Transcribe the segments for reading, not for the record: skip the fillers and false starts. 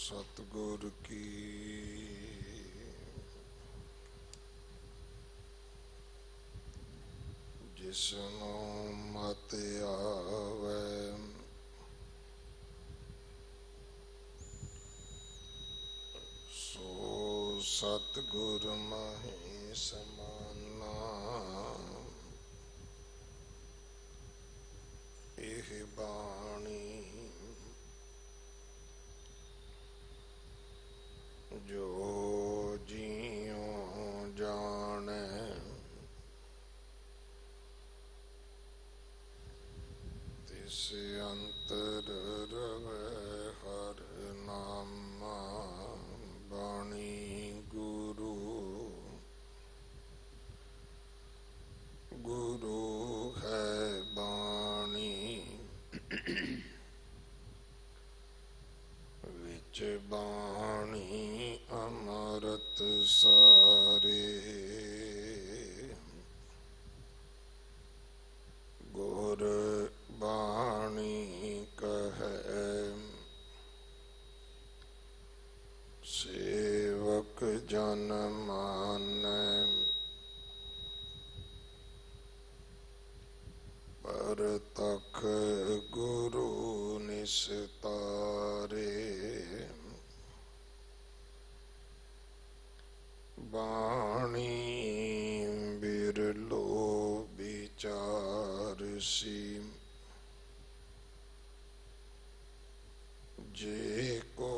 सतगुर की जिसनो मत आवे सो सतगुर महि समाना। एह बाणी जो जियो जाने तिस अंतर रवे हर नामा। बाणी गुरु गुरु है बाणी विच बाणी अमृत सारे। गुर बाणी कहे सेवक जन मानै। परतख गुरु निस्तारे। बाणी बिरलो विचारसी जे को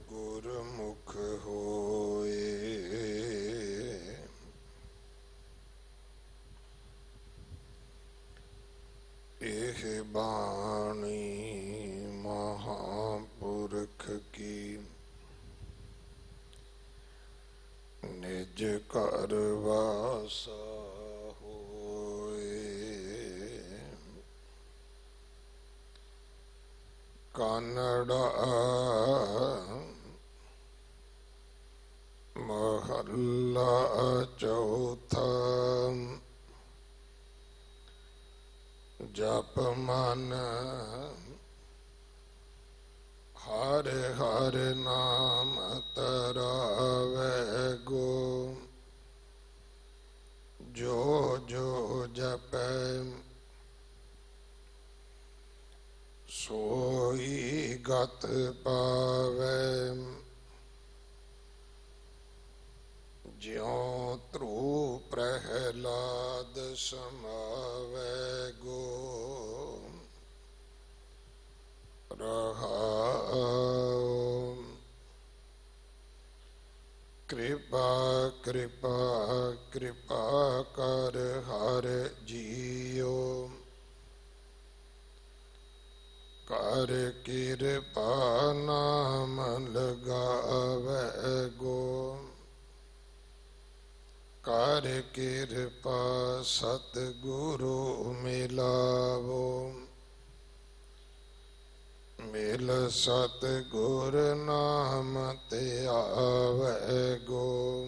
गुरमुख होए। एह बाणी महापुरख की निज घर वासा होए। कानड़ा महला चौथा। जप मन हर हर नाम तरावे गो। जो जो जपै सोई गत पावे। ज्यों ध्रुव प्रहलाद समावे गो। रहाओ कृपा कृपा कृपा कर हर जियो। कर कृपा नाम लगावे गो। कर कृपा सतगुरु मिलावो। मिल सतगुर नाम ते आवे गो।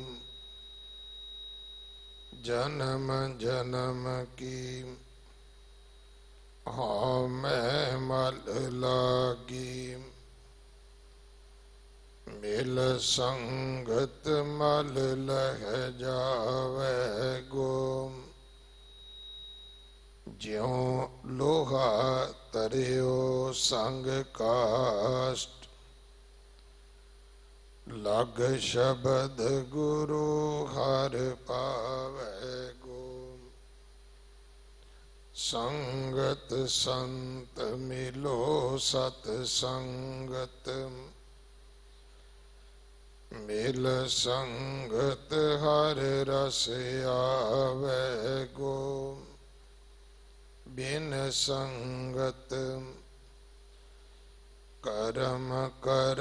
जन्म जन्म की हाँ मैं मल लागी। मिल संगत मल लह जावे गो। ज्यों लोहा तरियो संग काष्ट। लग शब्द गुरु हर पावे गो। संगत संत मिलो सत संगत। मिल संगत हर रस आवे गो। बिन संगत कर्म कर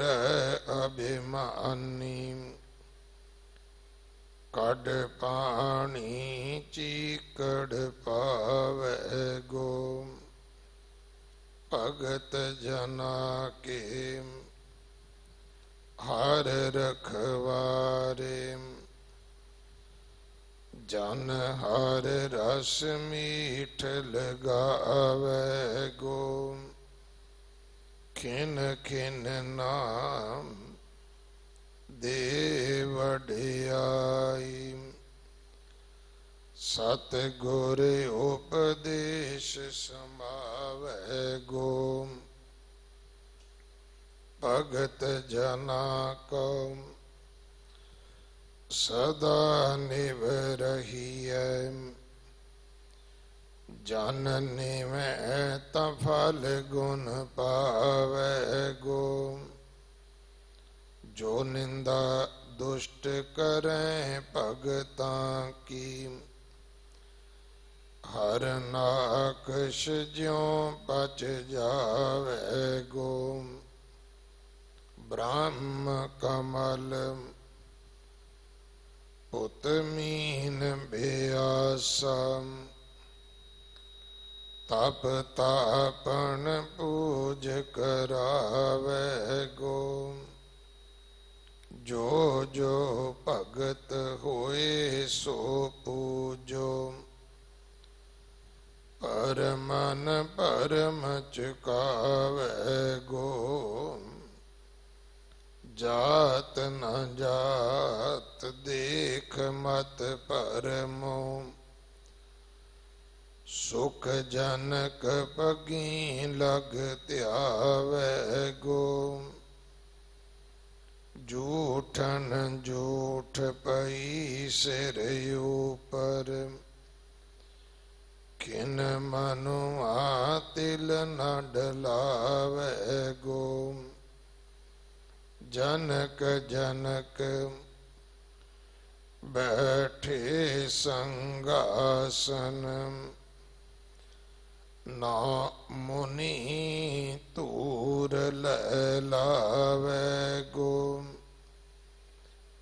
अभिमानी। कड पानी चीकड़ पावे गो। भगत जना के हर रखवारे। जन हर रस मीठ लगावे गो। खिन खिन नाम दे वडियाई। सतगुर उपदेश समावै गो, भगत जना को सदा निभ रहिए। जानने में तफल गुण पावै गो, जो निंदा दुष्ट करें भगतां की। हर नाकश ज्यों बच जावै गो, ब्रह्म कमल पुत मीन बेआसा। तप तापन पूज करावै गो, जो जो भगत होए सो पूजो। परमन परम चुकावै गो, जात न जात देख मत परमो। सुख जनक पगी लग त्यावै गो, झूठन झूठ पई सिर ऊपर। किन मनुआ तिल न डलावै गो, जनक जनक बैठे संगासन। ना मुनि तूर लैलावै गो,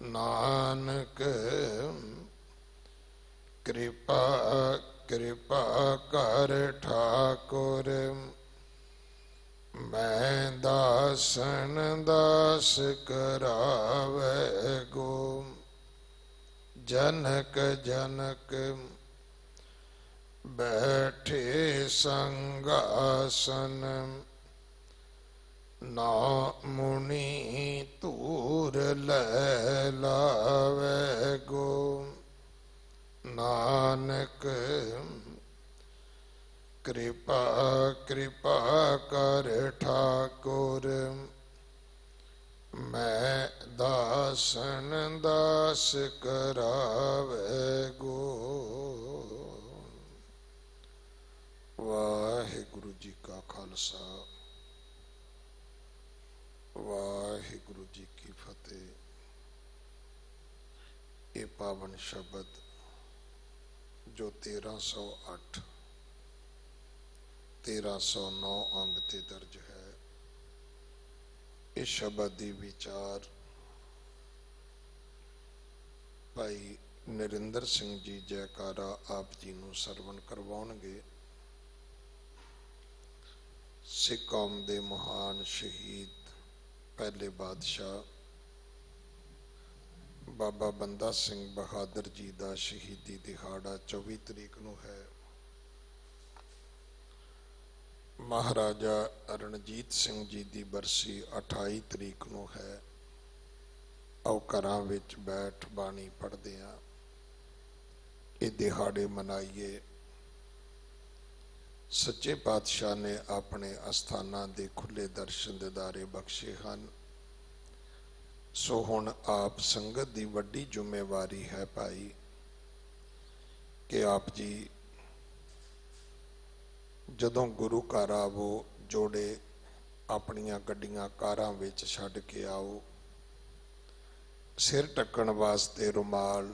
नानक कृपा कृपा कर ठाकुर। मैं दासन दास करावै गो, जनक जनक बैठे संगासन। ना मुनि तूर लैलावै गो, नानक कृपा कृपा कर ठाकुर। मैं दासन दास करावै गो। वाहिगुरु जी का खालसा, वाहिगुरु जी की फतेह। ये पावन शब्द जो 1308 1309 अंग ते दर्ज है, इस शब्द दी विचार भाई नरिंदर सिंह जी जयकारा आप जी नूं सरवण करवाउणगे। सिख कौम दे महान शहीद पहले बादशाह बाबा बंदा सिंह बहादुर जी का शहीदी दिहाड़ा 24 तरीक नूं है। महाराजा रणजीत सिंह जी की बरसी 28 तरीक नूं है। आओ घरां विच बैठ बाणी पढ़दे हां, ये दिहाड़े मनाइए। सच्चे पातशाह ने अपने अस्थानां दे खुले दर्शन दिदारे बख्शे हन। सो हुण आप संगत की वड्डी जिम्मेवारी है भाई कि आप जी जदों गुरु घर आवो, जोड़े अपनियां गड्डियां कारां विच छड्ड के आओ। सिर ढकण वास्ते रुमाल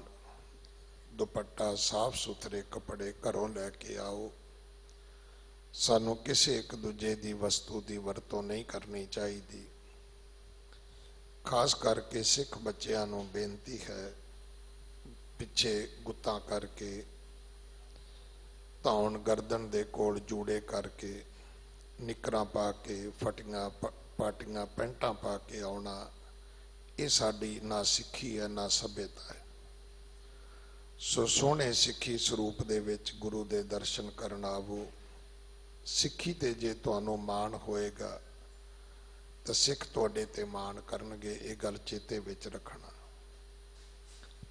दुपट्टा साफ सुथरे कपड़े घरों लैके आओ। सानू किसी एक दूजे की वस्तु की वरतों नहीं करनी चाहिए। खास करके सिख बच्चों नूं बेनती है, पिछे गुत्तां करके धौन गर्दन दे कोल जूड़े करके निकरां पा के फटियां पाटियां पैंटां पा के आउणा, ये साडी ना सिक्खी है ना सभ्यता है। सो सोहणे सिक्खी स्वरूप दे विच गुरु दे दर्शन करन आवो। सिक्खी ते जे तुहानूं माण होएगा ਤਾਂ ਸਿੱਖ ਤੁਹਾਡੇ ਤੇ ਮਾਣ ਕਰਨਗੇ। ਇਹ ਗੱਲ ਚੇਤੇ ਵਿੱਚ ਰੱਖਣਾ।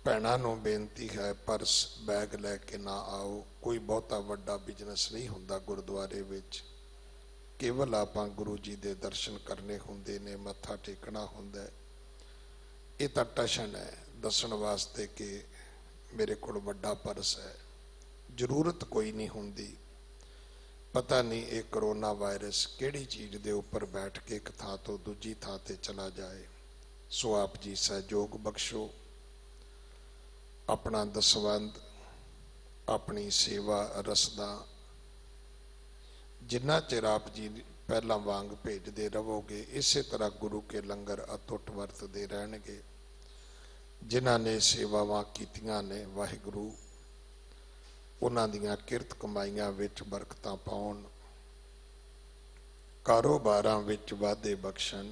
ਭੈਣਾਂ ਨੂੰ ਬੇਨਤੀ ਹੈ, ਪਰਸ ਬੈਗ ਲੈ ਕੇ ਨਾ ਆਓ। ਕੋਈ ਬਹੁਤਾ ਵੱਡਾ ਬਿਜ਼ਨਸ ਨਹੀਂ ਹੁੰਦਾ ਗੁਰਦੁਆਰੇ ਵਿੱਚ। ਕੇਵਲ ਆਪਾਂ ਗੁਰੂ ਜੀ ਦੇ ਦਰਸ਼ਨ ਕਰਨੇ ਹੁੰਦੇ ਨੇ, ਮੱਥਾ ਟੇਕਣਾ ਹੁੰਦਾ ਹੈ। ਇਹ ਤਾਂ ਟਸ਼ਨ ਹੈ ਦੱਸਣ ਵਾਸਤੇ ਕਿ ਮੇਰੇ ਕੋਲ ਵੱਡਾ ਪਰਸ ਹੈ। ਜ਼ਰੂਰਤ ਕੋਈ ਨਹੀਂ ਹੁੰਦੀ। ਪਤਾ ਨਹੀਂ ਇਹ ਕਰੋਨਾ ਵਾਇਰਸ ਕਿਹੜੀ ਚੀਜ਼ ਦੇ ਉੱਪਰ ਬੈਠ ਕੇ ਇੱਕ ਥਾਂ ਤੋਂ ਦੂਜੀ ਥਾਂ ਤੇ ਚਲਾ ਜਾਏ। ਸੋ ਆਪ ਜੀ ਸਹਿਯੋਗ ਬਖਸ਼ੋ। ਆਪਣਾ ਦਸਵੰਧ, ਆਪਣੀ ਸੇਵਾ ਰਸਦਾਂ ਜਿੰਨਾ ਚਿਰ ਆਪ ਜੀ ਪਹਿਲਾਂ ਵਾਂਗ ਭੇਜਦੇ ਰਹੋਗੇ, ਇਸੇ ਤਰ੍ਹਾਂ ਗੁਰੂ ਕੇ ਲੰਗਰ ਅਤੁੱਟ ਵਰਤਦੇ ਰਹਿਣਗੇ। ਜਿਨ੍ਹਾਂ ਨੇ ਸੇਵਾਵਾਂ ਕੀਤੀਆਂ ਨੇ, ਵਾਹਿਗੁਰੂ ਉਹਨਾਂ ਦੀਆਂ ਕਿਰਤ ਕਮਾਈਆਂ ਵਿੱਚ ਬਰਕਤਾਂ ਪਾਉਣ, ਕਾਰੋਬਾਰਾਂ ਵਿੱਚ ਵਾਧੇ ਬਖਸ਼ਣ,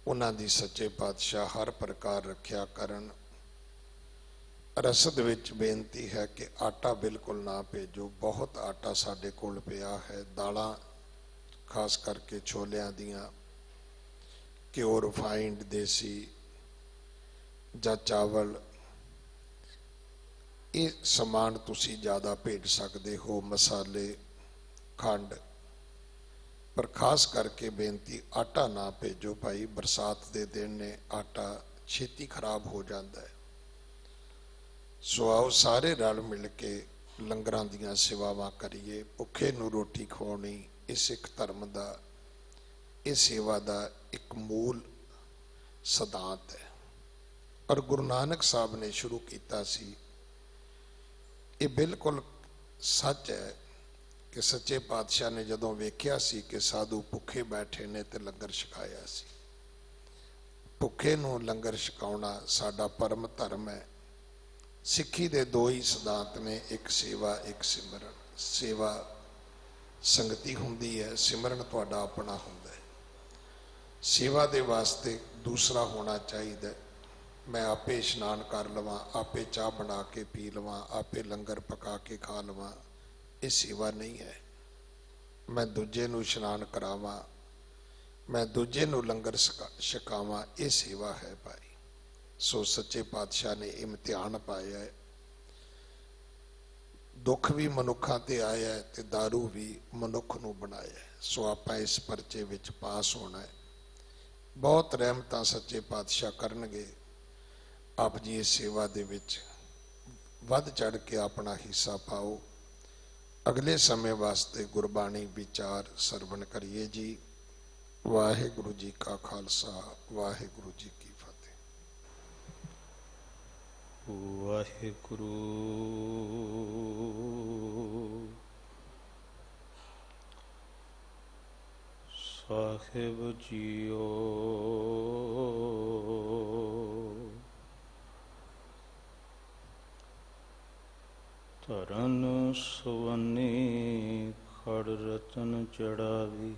ਉਹਨਾਂ ਦੀ ਸੱਚੇ ਪਾਤਸ਼ਾਹ ਹਰ ਪ੍ਰਕਾਰ ਰੱਖਿਆ ਕਰਨ। ਰਸਦ ਵਿੱਚ ਬੇਨਤੀ ਹੈ ਕਿ ਆਟਾ ਬਿਲਕੁਲ ਨਾ ਭੇਜੋ। ਬਹੁਤ ਆਟਾ ਸਾਡੇ ਕੋਲ ਪਿਆ ਹੈ। ਦਾਲਾਂ ਖਾਸ ਕਰਕੇ ਛੋਲਿਆਂ ਦੀਆਂ, ਘਿਓ ਰਿਫਾਈਂਡ ਦੇਸੀ ਜਾਂ ਚਾਵਲ, ਇਹ ਸਮਾਨ ਤੁਸੀਂ ਜ਼ਿਆਦਾ ਭੇਜ ਸਕਦੇ ਹੋ। ਮਸਾਲੇ, ਖੰਡ, ਪਰ ਖਾਸ ਕਰਕੇ ਬੇਨਤੀ ਆਟਾ ਨਾ ਭੇਜੋ ਭਾਈ। ਬਰਸਾਤ ਦੇ ਦਿਨ ਨੇ, ਆਟਾ ਛੇਤੀ ਖਰਾਬ ਹੋ ਜਾਂਦਾ ਹੈ। ਸੋ ਆਓ ਸਾਰੇ ਰਲ ਮਿਲ ਕੇ ਲੰਗਰਾਂ ਦੀਆਂ ਸੇਵਾਵਾਂ ਕਰੀਏ। ਭੁੱਖੇ ਨੂੰ ਰੋਟੀ ਖਵਾਉਣੀ ਇਹ ਸਿੱਖ ਧਰਮ ਦਾ, ਇਹ ਸੇਵਾ ਦਾ ਇੱਕ ਮੂਲ ਸਿਧਾਂਤ ਹੈ। ਔਰ ਗੁਰੂ ਨਾਨਕ ਸਾਹਿਬ ਨੇ ਸ਼ੁਰੂ ਕੀਤਾ ਸੀ। ਇਹ ਬਿਲਕੁਲ ਸੱਚ ਹੈ ਕਿ ਸੱਚੇ ਪਾਤਸ਼ਾਹ ਨੇ ਜਦੋਂ ਵੇਖਿਆ ਸੀ ਕਿ ਸਾਧੂ ਭੁੱਖੇ ਬੈਠੇ ਨੇ ਤੇ ਲੰਗਰ ਛਕਾਇਆ ਸੀ। ਭੁੱਖੇ ਨੂੰ ਲੰਗਰ ਛਕਾਉਣਾ ਸਾਡਾ ਪਰਮ ਧਰਮ ਹੈ। ਸਿੱਖੀ ਦੇ ਦੋ ਹੀ ਸਿਧਾਂਤ ਨੇ, ਇੱਕ ਸੇਵਾ, ਇੱਕ ਸਿਮਰਨ। ਸੇਵਾ ਸੰਗਤੀ ਹੁੰਦੀ ਹੈ, ਸਿਮਰਨ ਤੁਹਾਡਾ ਆਪਣਾ ਹੁੰਦਾ ਹੈ। ਸੇਵਾ ਦੇ ਵਾਸਤੇ ਦੂਸਰਾ ਹੋਣਾ ਚਾਹੀਦਾ। ਮੈਂ ਆਪੇ ਇਸ਼ਨਾਨ ਕਰ ਲਵਾਂ, ਆਪੇ ਚਾਹ ਬਣਾ ਕੇ ਪੀ ਲਵਾਂ, ਆਪੇ ਲੰਗਰ ਪਕਾ ਕੇ ਖਾ ਲਵਾਂ, ਇਹ ਸੇਵਾ ਨਹੀਂ ਹੈ। ਮੈਂ ਦੂਜੇ ਨੂੰ ਇਸ਼ਨਾਨ ਕਰਾਵਾਂ, ਮੈਂ ਦੂਜੇ ਨੂੰ ਲੰਗਰ ਛਕਾਵਾਂ, ਇਹ ਸੇਵਾ ਹੈ ਭਾਈ। ਸੋ ਸੱਚੇ ਪਾਤਸ਼ਾਹ ਨੇ ਇਮਤਿਹਾਨ ਪਾਇਆ ਹੈ। ਦੁੱਖ ਵੀ ਮਨੁੱਖਾਂ ਤੇ ਆਇਆ ਹੈ ਤੇ ਦਾਰੂ ਵੀ ਮਨੁੱਖ ਨੂੰ ਬਣਾਇਆ ਹੈ। ਸੋ ਆਪਾਂ ਇਸ ਪਰਚੇ ਵਿੱਚ ਪਾਸ ਹੋਣਾ ਹੈ। ਬਹੁਤ ਰਹਿਮਤਾਂ ਸੱਚੇ ਪਾਤਸ਼ਾਹ ਕਰਨਗੇ। ਆਪ ਜੀ ਇਸ ਸੇਵਾ ਦੇ ਵਿੱਚ ਵੱਧ ਚੜ ਕੇ ਆਪਣਾ ਹਿੱਸਾ ਪਾਓ। ਅਗਲੇ ਸਮੇਂ ਵਾਸਤੇ ਗੁਰਬਾਣੀ ਵਿਚਾਰ ਸਰਵਣ ਕਰੀਏ ਜੀ। ਵਾਹਿਗੁਰੂ ਜੀ ਕਾ ਖਾਲਸਾ, ਵਾਹਿਗੁਰੂ ਜੀ ਕੀ ਫਤਿਹ। ਵਾਹਿਗੁਰੂ ਸਾਹਿਬ ਜੀਓ। ਧਰਨ ਸੁਵੰਨੀ ਖੜ ਰਤਨ ਚੜਾਵੀ,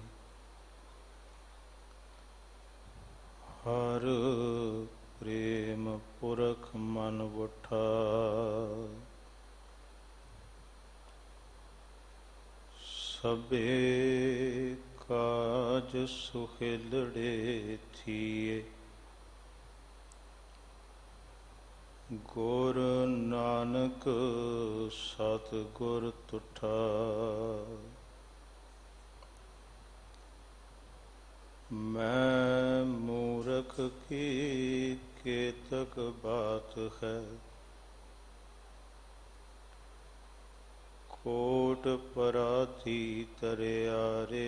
ਹਰ ਪ੍ਰੇਮ ਪੁਰਖ ਮਨ ਵਠਾ। ਸਭੇ ਕਾਜ ਸੁਖੇਲੜੇ ਥੀਏ, ਗੁਰ ਨਾਨਕ ਸਤ ਗੁਰ ਤੁਠਾ। ਮੈਂ ਮੂਰਖ ਕੀ ਕੇਤਕ ਬਾਤ ਹੈ, ਕੋਟ ਪਰਾਤੀ ਤਰਿਆਰੇ।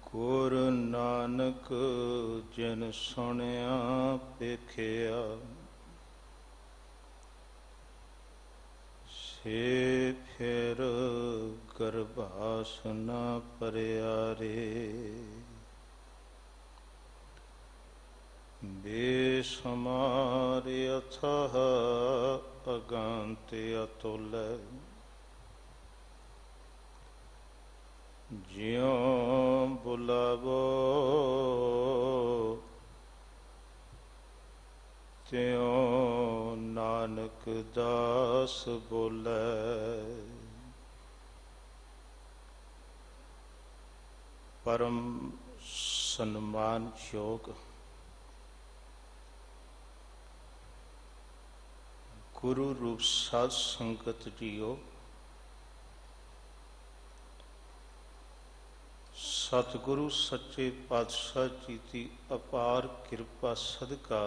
ਗੁਰ ਨਾਨਕ ਜਿਨ ਸੁਣਿਆ ਪੇਖਿਆ, ਸੇ ਫਿਰ ਗਰਭਾਸ ਨਾ ਪਰਿਆਰੇ। ਬੇਸਮਾਰ ਅਥਾਹ ਅਗੰਤ ਅਤੁਲ, ਜਿਉ ਬੁਲਾਵੋ ਤਿਉ ਨਾਨਕ ਦਾਸ ਬੋਲੇ। परम सम्मान योग गुरु रूप साध संगत जीओ, सतगुरु सच्चे पातशाह जी की अपार कृपा सदका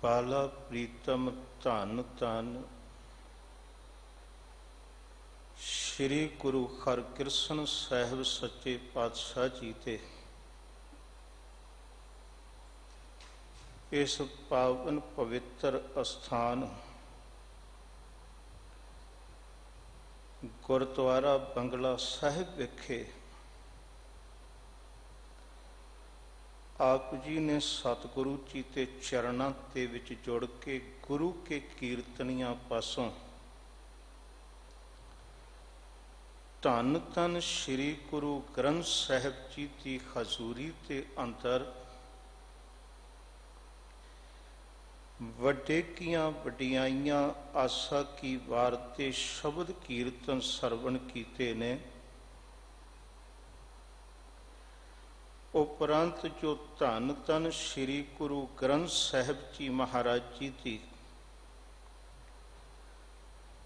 बाला प्रीतम धन धन श्री गुरु हरकृष्ण साहिब सच्चे पातशाह जी ते इस पावन पवित्र अस्थान गुरुद्वारा बंगला साहिब विखे आप जी ने सतगुरु जी के चरणों के विच जुड़ के गुरु के कीर्तनियां पासों धन धन श्री गुरु ग्रंथ साहिब जी की हजूरी के अंदर वड्डे कियां वड्डियाइयां आसा की वार ते शब्द कीर्तन सरवण कीते ने। उपरंत जो धन धन श्री गुरु ग्रंथ साहिब जी महाराज जी की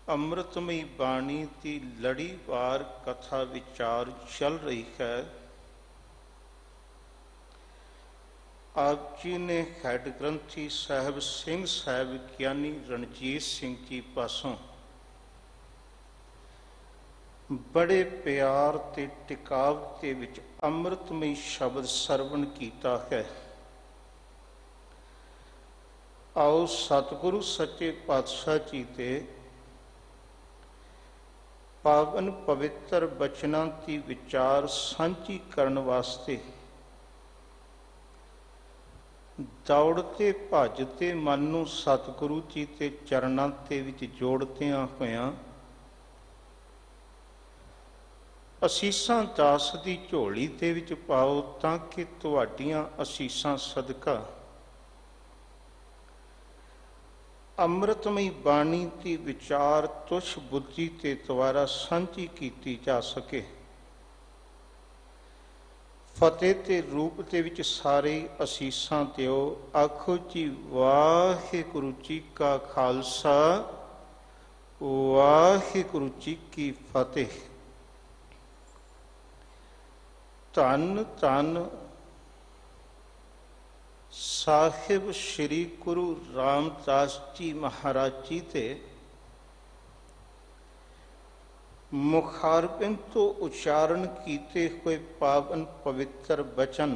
अमृतमयी बाणी की लड़ीवार कथा विचार चल रही है। आप जी ने हैड ग्रंथी साहिब सिंह साहिब ज्ञानी रणजीत सिंह जी पासों बड़े प्यार ते टिकाव के विच अमृतमय शब्द सरवण कीता है। आओ सतगुरु सच्चे पातशाह जी के पावन पवित्र बचनां की विचार सांझी करन वास्ते दौड़ते भजते मन नूं सतगुरु जी के चरणां ते विच जोड़दियां होइयां असीसां दास दी झोली दे विच पाओ ताकि तुहाडीआं असीसां सदका अमृतमयी बाणी की विचार तुछ बुद्धि ते द्वारा सांझी कीती जा सके। फतेह ते रूप दे विच सारे असीसां दिओ। आखो जी वाहिगुरु जी का खालसा वाहिगुरु जी की फतेह। धन धन साहिब श्री गुरु रामदास जी महाराज जी के मुखारबिंद तो उच्चारण कीते हुए पावन पवित्र वचन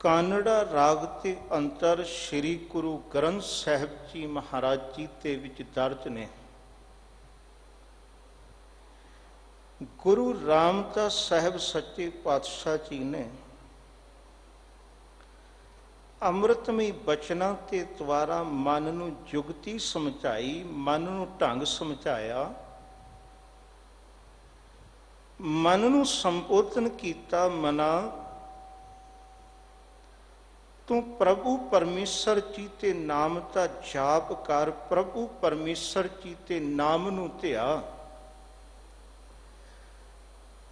कानड़ा राग के अंतर श्री गुरु ग्रंथ साहिब जी महाराज जी के विच दर्ज ने। गुरु रामदास साहिब सच्चे पातशाह जी ने अमृतमय बचना के द्वारा मन नूं जुगती समझाई, मन नूं ढंग समझाया, मन नूं संबोधन कीता। मना तू प्रभु परमेश्वर जी के नाम का जाप कर, प्रभु परमेश्वर जी के नाम नूं धिया।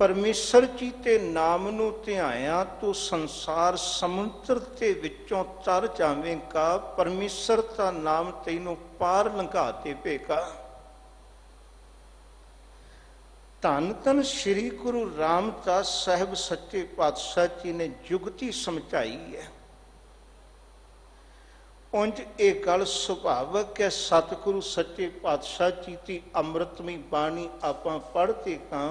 परमेश्वर जी के नाम नूं ध्याया तो संसार समुद्र के विचों तर जावेगा। परमेश्वर का नाम तैनूं पार लंघा देवेगा। धन धन श्री गुरु रामदास साहिब सच्चे पातशाह जी ने जुगती समझाई है। उंज ये गल सुभावक है। सतगुरु सच्चे पातशाह जी की अमृतमयी बाणी आपां पढ़ते हां।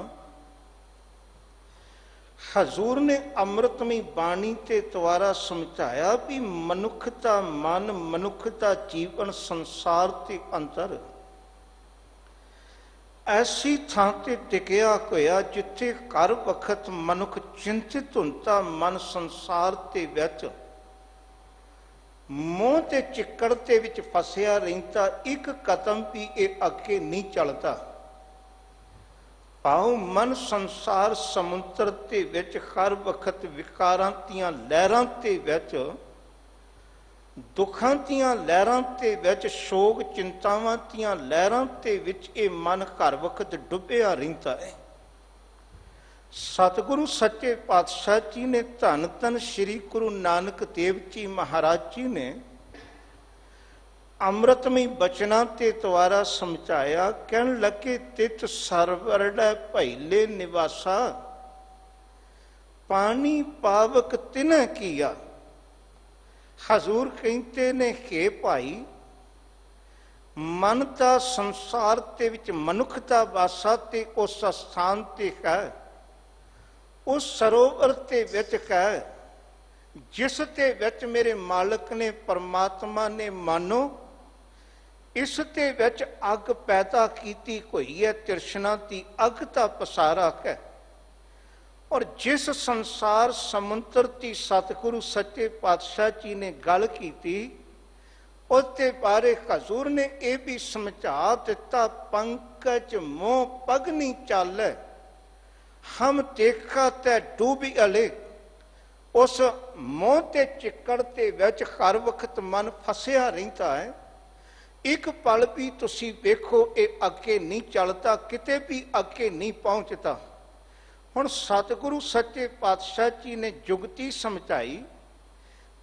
हजूर ने अमृतमयी बाणी के द्वारा समझाया भी मनुख का मन, मनुख का जीवन संसार के अंदर ऐसी थां ते टिकिया होया जिथे हर वक्त मनुख चिंतित हुंदा। मन संसार के विच मोह ते चिक्कड़ ते विच फसिया रहिंदा। एक कदम भी ये अगे नहीं चलता। पाओ मन संसार समुद्र के विच हर वक्त विकारां दीआं लहरां ते विच ਦੁੱਖਾਂ ਦੀਆਂ ਲਹਿਰਾਂ ਤੇ ਵਿੱਚ, ਸ਼ੋਕ ਚਿੰਤਾਵਾਂ ਦੀਆਂ ਲਹਿਰਾਂ ਤੇ ਵਿੱਚ ਇਹ ਮਨ ਹਰ ਵਕਤ ਡੁੱਬਿਆ ਰਹਿੰਦਾ ਹੈ। ਸਤਿਗੁਰੂ ਸੱਚੇ ਪਾਤਸ਼ਾਹ ਜੀ ਨੇ, ਧੰਨ ਧੰਨ ਸ੍ਰੀ ਗੁਰੂ ਨਾਨਕ ਦੇਵ ਜੀ ਮਹਾਰਾਜ ਜੀ ਨੇ ਅੰਮ੍ਰਿਤਮਈ ਬਚਨਾਂ ਤੇ ਦੁਆਰਾ ਸਮਝਾਇਆ। ਕਹਿਣ ਲੱਗੇ, ਤਿਤ ਸਰਵਰੜੈ ਭੈਲੇ ਨਿਵਾਸਾ, ਪਾਣੀ ਪਾਵਕ ਤਿਨੈ ਕੀਆ। ਹਜ਼ੂਰ ਕਹਿੰਦੇ ਨੇ, ਕਿ ਭਾਈ ਮਨ ਦਾ ਸੰਸਾਰ ਦੇ ਵਿੱਚ ਮਨੁੱਖ ਦਾ ਵਾਸਾ ਤੇ ਉਸ ਸਥਾਨ ਤੇ ਹੈ, ਉਸ ਸਰੋਵਰ ਦੇ ਵਿੱਚ ਹੈ, ਜਿਸ ਦੇ ਵਿੱਚ ਮੇਰੇ ਮਾਲਕ ਨੇ, ਪਰਮਾਤਮਾ ਨੇ, ਮਾਨੋ ਇਸ ਦੇ ਵਿੱਚ ਅੱਗ ਪੈਦਾ ਕੀਤੀ ਹੋਈ ਹੈ, ਤ੍ਰਿਸ਼ਨਾ ਦੀ ਅੱਗ ਦਾ ਪਸਾਰਾ ਹੈ। ਔਰ ਜਿਸ ਸੰਸਾਰ ਸਮੁੰਦਰ ਦੀ ਸਤਿਗੁਰੂ ਸੱਚੇ ਪਾਤਸ਼ਾਹ ਜੀ ਨੇ ਗੱਲ ਕੀਤੀ, ਉਹਦੇ ਬਾਰੇ ਹਜ਼ੂਰ ਨੇ ਇਹ ਵੀ ਸਮਝਾ ਦਿੱਤਾ, ਪੰਕਜ ਮੋਹ ਪਗ ਨਹੀਂ ਚਾਲੈ, ਹਮ ਦੇਖਾ ਤੈ ਡੂਬੀ ਅਲੇ। ਉਸ ਮੋਹ ਤੇ ਚਿੱਕੜ ਦੇ ਵਿੱਚ ਹਰ ਵਕਤ ਮਨ ਫਸਿਆ ਰਹਿੰਦਾ ਹੈ। ਇੱਕ ਪਲ ਵੀ ਤੁਸੀਂ ਵੇਖੋ ਇਹ ਅੱਗੇ ਨਹੀਂ ਚੱਲਦਾ, ਕਿਤੇ ਵੀ ਅੱਗੇ ਨਹੀਂ ਪਹੁੰਚਦਾ। ਹੁਣ ਸਤਿਗੁਰੂ ਸੱਚੇ ਪਾਤਸ਼ਾਹ ਜੀ ਨੇ ਜੁਗਤੀ ਸਮਝਾਈ,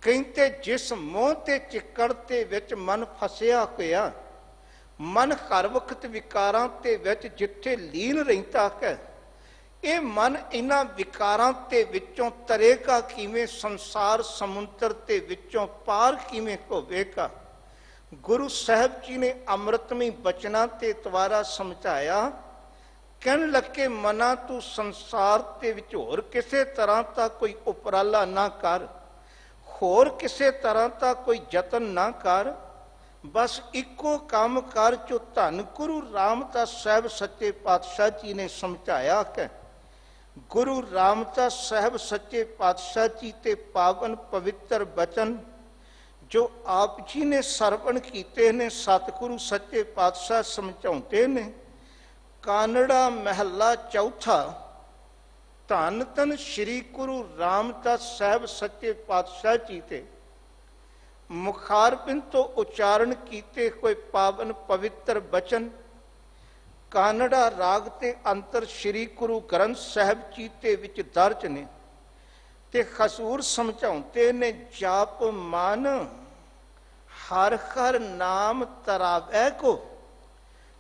ਕਹਿੰਦੇ ਜਿਸ ਮੋਹ ਤੇ ਚਿੱਕੜ ਦੇ ਵਿੱਚ ਮਨ ਫਸਿਆ ਹੋਇਆ, ਮਨ ਹਰ ਵਕਤ ਵਿਕਾਰਾਂ ਦੇ ਵਿੱਚ ਜਿੱਥੇ ਲੀਨ ਰਹਿੰਦਾ ਹੈ, ਇਹ ਮਨ ਇਹਨਾਂ ਵਿਕਾਰਾਂ ਦੇ ਵਿੱਚੋਂ ਤਰੇਗਾ ਕਿਵੇਂ, ਸੰਸਾਰ ਸਮੁੰਦਰ ਦੇ ਵਿੱਚੋਂ ਪਾਰ ਕਿਵੇਂ ਹੋਵੇਗਾ। ਗੁਰੂ ਸਾਹਿਬ ਜੀ ਨੇ ਅੰਮ੍ਰਿਤਮਈ ਬਚਨਾਂ ਤੇ ਦੁਆਰਾ ਸਮਝਾਇਆ। ਕਹਿਣ ਲੱਗੇ, ਮਨਾ ਤੂੰ ਸੰਸਾਰ ਦੇ ਵਿੱਚ ਹੋਰ ਕਿਸੇ ਤਰ੍ਹਾਂ ਦਾ ਕੋਈ ਉਪਰਾਲਾ ਨਾ ਕਰ, ਹੋਰ ਕਿਸੇ ਤਰ੍ਹਾਂ ਦਾ ਕੋਈ ਯਤਨ ਨਾ ਕਰ, ਬਸ ਇੱਕੋ ਕੰਮ ਕਰ ਜੋ ਧੰਨ ਗੁਰੂ ਰਾਮਦਾਸ ਸਾਹਿਬ ਸੱਚੇ ਪਾਤਸ਼ਾਹ ਜੀ ਨੇ ਸਮਝਾਇਆ ਕਿ ਗੁਰੂ ਰਾਮਦਾਸ ਸਾਹਿਬ ਸੱਚੇ ਪਾਤਸ਼ਾਹ ਜੀ ਤੇ ਪਾਵਨ ਪਵਿੱਤਰ ਬਚਨ ਜੋ ਆਪ ਜੀ ਨੇ ਸਰਵਣ ਕੀਤੇ ਨੇ, ਸਤਿਗੁਰੂ ਸੱਚੇ ਪਾਤਸ਼ਾਹ ਸਮਝਾਉਂਦੇ ਨੇ। ਕਾਨੜਾ ਮਹੱਲਾ ਚੌਥਾ, ਧੰਨ ਧੰਨ ਸ੍ਰੀ ਗੁਰੂ ਰਾਮਦਾਸ ਸਾਹਿਬ ਸੱਚੇ ਪਾਤਸ਼ਾਹ ਜੀ ਤੇ ਮੁਖਾਰਬਿੰਦ ਤੋਂ ਉਚਾਰਨ ਕੀਤੇ ਹੋਏ ਪਾਵਨ ਪਵਿੱਤਰ ਬਚਨ ਕਾਨੜਾ ਰਾਗ ਤੇ ਅੰਤਰ ਸ੍ਰੀ ਗੁਰੂ ਗ੍ਰੰਥ ਸਾਹਿਬ ਜੀ ਦੇ ਵਿੱਚ ਦਰਜ ਨੇ। ਤੇ ਹਜ਼ੂਰ ਸਮਝਾਉਂਦੇ ਨੇ, ਜਾਪ ਮਨ ਹਰ ਹਰ ਨਾਮ ਤਰਾਵੈ ਕੋ।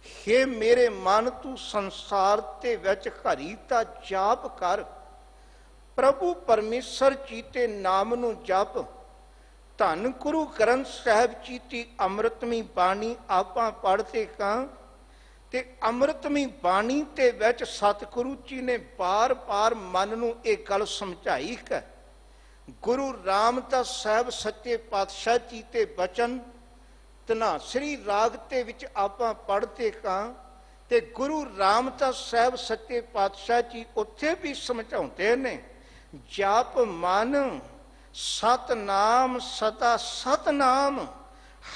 ਹੇ ਮੇਰੇ ਮਨ, ਤੂੰ ਸੰਸਾਰ ਦੇ ਵਿੱਚ ਹਰੀ ਦਾ ਜਾਪ ਕਰ, ਪ੍ਰਭੂ ਪਰਮੇਸ਼ਰ ਜੀ ਦੇ ਨਾਮ ਨੂੰ ਜਪ। ਧੰਨ ਗੁਰੂ ਗ੍ਰੰਥ ਸਾਹਿਬ ਜੀ ਦੀ ਅੰਮ੍ਰਿਤਮਈ ਬਾਣੀ ਆਪਾਂ ਪੜ੍ਹਦੇ ਹਾਂ, ਤੇ ਅੰਮ੍ਰਿਤਮਈ ਬਾਣੀ ਦੇ ਵਿੱਚ ਸਤਿਗੁਰੂ ਜੀ ਨੇ ਬਾਰ-ਬਾਰ ਮਨ ਨੂੰ ਇਹ ਗੱਲ ਸਮਝਾਈ ਹੈ। ਗੁਰੂ ਰਾਮਦਾਸ ਸਾਹਿਬ ਸੱਚੇ ਪਾਤਸ਼ਾਹ ਜੀ ਤੇ ਬਚਨ ਧਨਾਸਰੀ ਰਾਗ ਦੇ ਵਿੱਚ ਆਪਾਂ ਪੜ੍ਹਦੇ ਹਾਂ, ਤੇ ਗੁਰੂ ਰਾਮਦਾਸ ਸਾਹਿਬ ਸੱਚੇ ਪਾਤਸ਼ਾਹ ਜੀ ਉੱਥੇ ਵੀ ਸਮਝਾਉਂਦੇ ਨੇ, ਜਾਪ ਮਨ ਸਤਨਾਮ ਸਦਾ ਸਤਨਾਮ,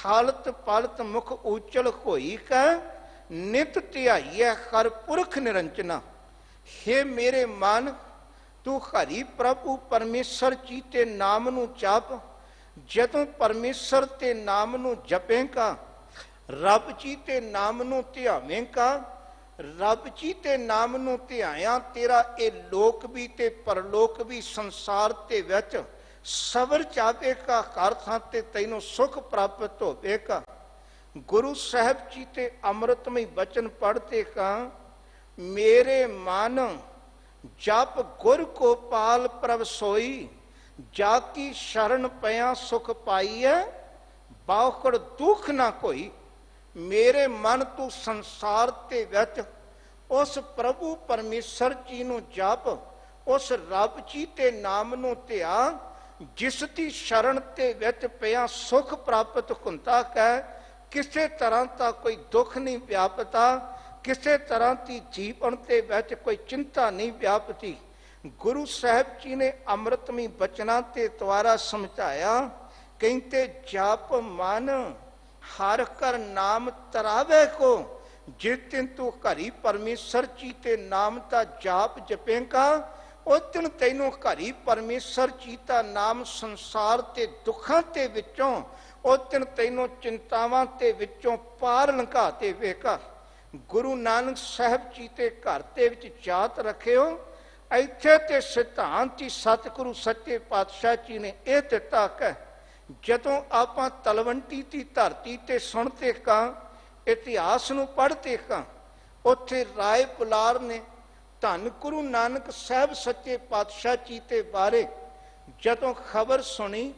ਹਾਲਤ ਪਲਤ ਮੁਖ ਉਚਲ ਹੋਈ ਕੈ, ਨਿਤ ਧਿਆਈਐ ਹਰ ਪੁਰਖ ਨਿਰੰਜਨਾ। ਹੇ ਮੇਰੇ ਮਨ, ਤੂੰ ਹਰੀ ਪ੍ਰਭੂ ਪਰਮੇਸ਼ਰ ਜੀ ਤੇ ਨਾਮ ਨੂੰ ਜਪ। ਜਦੋਂ ਪਰਮੇਸ਼ਰ ਤੇ ਨਾਮ ਨੂੰ ਜਪੇਗਾ, ਰੱਬ ਜੀ ਤੇ ਨਾਮ ਨੂੰ ਧਿਆਵੇਂਗਾ, ਰੱਬ ਜੀ ਤੇ ਨਾਮ ਨੂੰ ਧਿਆਇਆ, ਤੇਰਾ ਇਹ ਲੋਕ ਵੀ ਤੇ ਪਰਲੋਕ ਵੀ ਸੰਸਾਰ ਦੇ ਵਿੱਚ ਸਬਰ ਜਾਵੇਗਾ, ਹਰ ਥਾਂ ਤੇ ਤੈਨੂੰ ਸੁਖ ਪ੍ਰਾਪਤ ਹੋਵੇਗਾ। ਗੁਰੂ ਸਾਹਿਬ ਜੀ ਤੇ ਅੰਮ੍ਰਿਤਮਈ ਬਚਨ ਪੜ੍ਹਦੇ ਹਾਂ, ਮੇਰੇ ਮਨ ਜਪ ਗੁਰ ਕੋ ਪਾਲ ਪ੍ਰਭ ਸੋਈ, ਜਾ ਕੀ ਸ਼ਰਨ ਪਿਆ ਸੁਖ ਪਾਈਐ, ਬਾਉਖੜ ਦੁੱਖ ਨਾ ਕੋਈ। ਮੇਰੇ ਮਨ, ਤੂੰ ਸੰਸਾਰ ਦੇ ਵਿੱਚ ਉਸ ਪ੍ਰਭੂ ਪਰਮੇਸ਼ਰ ਜੀ ਨੂੰ ਜਪ, ਉਸ ਰੱਬ ਜੀ ਦੇ ਨਾਮ ਨੂੰ ਧਿਆ, ਜਿਸ ਦੀ ਸ਼ਰਨ ਦੇ ਵਿੱਚ ਪਿਆ ਸੁਖ ਪ੍ਰਾਪਤ ਹੁੰਦਾ ਹੈ। ਕਿਸੇ ਤਰ੍ਹਾਂ ਦਾ ਕੋਈ ਦੁੱਖ ਨਹੀਂ ਵਿਆਪਦਾ, ਕਿਸੇ ਤਰ੍ਹਾਂ ਦੀ ਜੀਵਨ ਦੇ ਵਿੱਚ ਕੋਈ ਚਿੰਤਾ ਨਹੀਂ ਵਿਆਪਦੀ। ਗੁਰੂ ਸਾਹਿਬ ਜੀ ਨੇ ਅੰਮ੍ਰਿਤਮਈ ਬਚਨਾਂ ਦੇ ਦੁਆਰਾ ਸਮਝਾਇਆ, ਕਹਿੰਦੇ ਜਾਪ ਮਨ ਹਰ ਕਰ ਨਾਮ ਤਰਾਵੇ ਕੋ। ਜਿਸ ਦਿਨ ਤੂੰ ਹਰੀ ਪਰਮੇਸ਼ਰ ਜੀ ਤੇ ਨਾਮ ਦਾ ਜਾਪ ਜਪੇਗਾ, ਉਸ ਦਿਨ ਤੈਨੂੰ ਹਰੀ ਪਰਮੇਸ਼ਰ ਜੀ ਦਾ ਨਾਮ ਸੰਸਾਰ ਤੇ ਦੁੱਖਾਂ ਦੇ ਵਿੱਚੋਂ ਉਹ ਦਿਨ ਤੈਨੂੰ ਚਿੰਤਾਵਾਂ ਤੇ ਵਿੱਚੋਂ ਪਾਰ ਲੰਘਾ ਦੇਵੇਗਾ। ਗੁਰੂ ਨਾਨਕ ਸਾਹਿਬ ਜੀ ਤੇ ਘਰ ਦੇ ਵਿੱਚ ਜਾਤ ਰੱਖਿਓ। ਇੱਥੇ ਤੇ ਸਿਧਾਂਤ ਹੀ ਸਤਿਗੁਰੂ ਸੱਚੇ ਪਾਤਸ਼ਾਹ ਜੀ ਨੇ ਇਹ ਦਿੱਤਾ ਕਿ ਜਦੋਂ ਆਪਾਂ ਤਲਵੰਡੀ ਦੀ ਧਰਤੀ ਤੇ ਸੁਣਦੇ ਕਾਂ, ਇਤਿਹਾਸ ਨੂੰ ਪੜ੍ਹਦੇ ਕਾਂ, ਉੱਥੇ ਰਾਏ ਪੁਲਾਰ ਨੇ ਧੰਨ ਗੁਰੂ ਨਾਨਕ ਸਾਹਿਬ ਸੱਚੇ ਪਾਤਸ਼ਾਹ ਜੀ ਦੇ ਬਾਰੇ ਜਦੋਂ ਖਬਰ ਸੁਣੀ,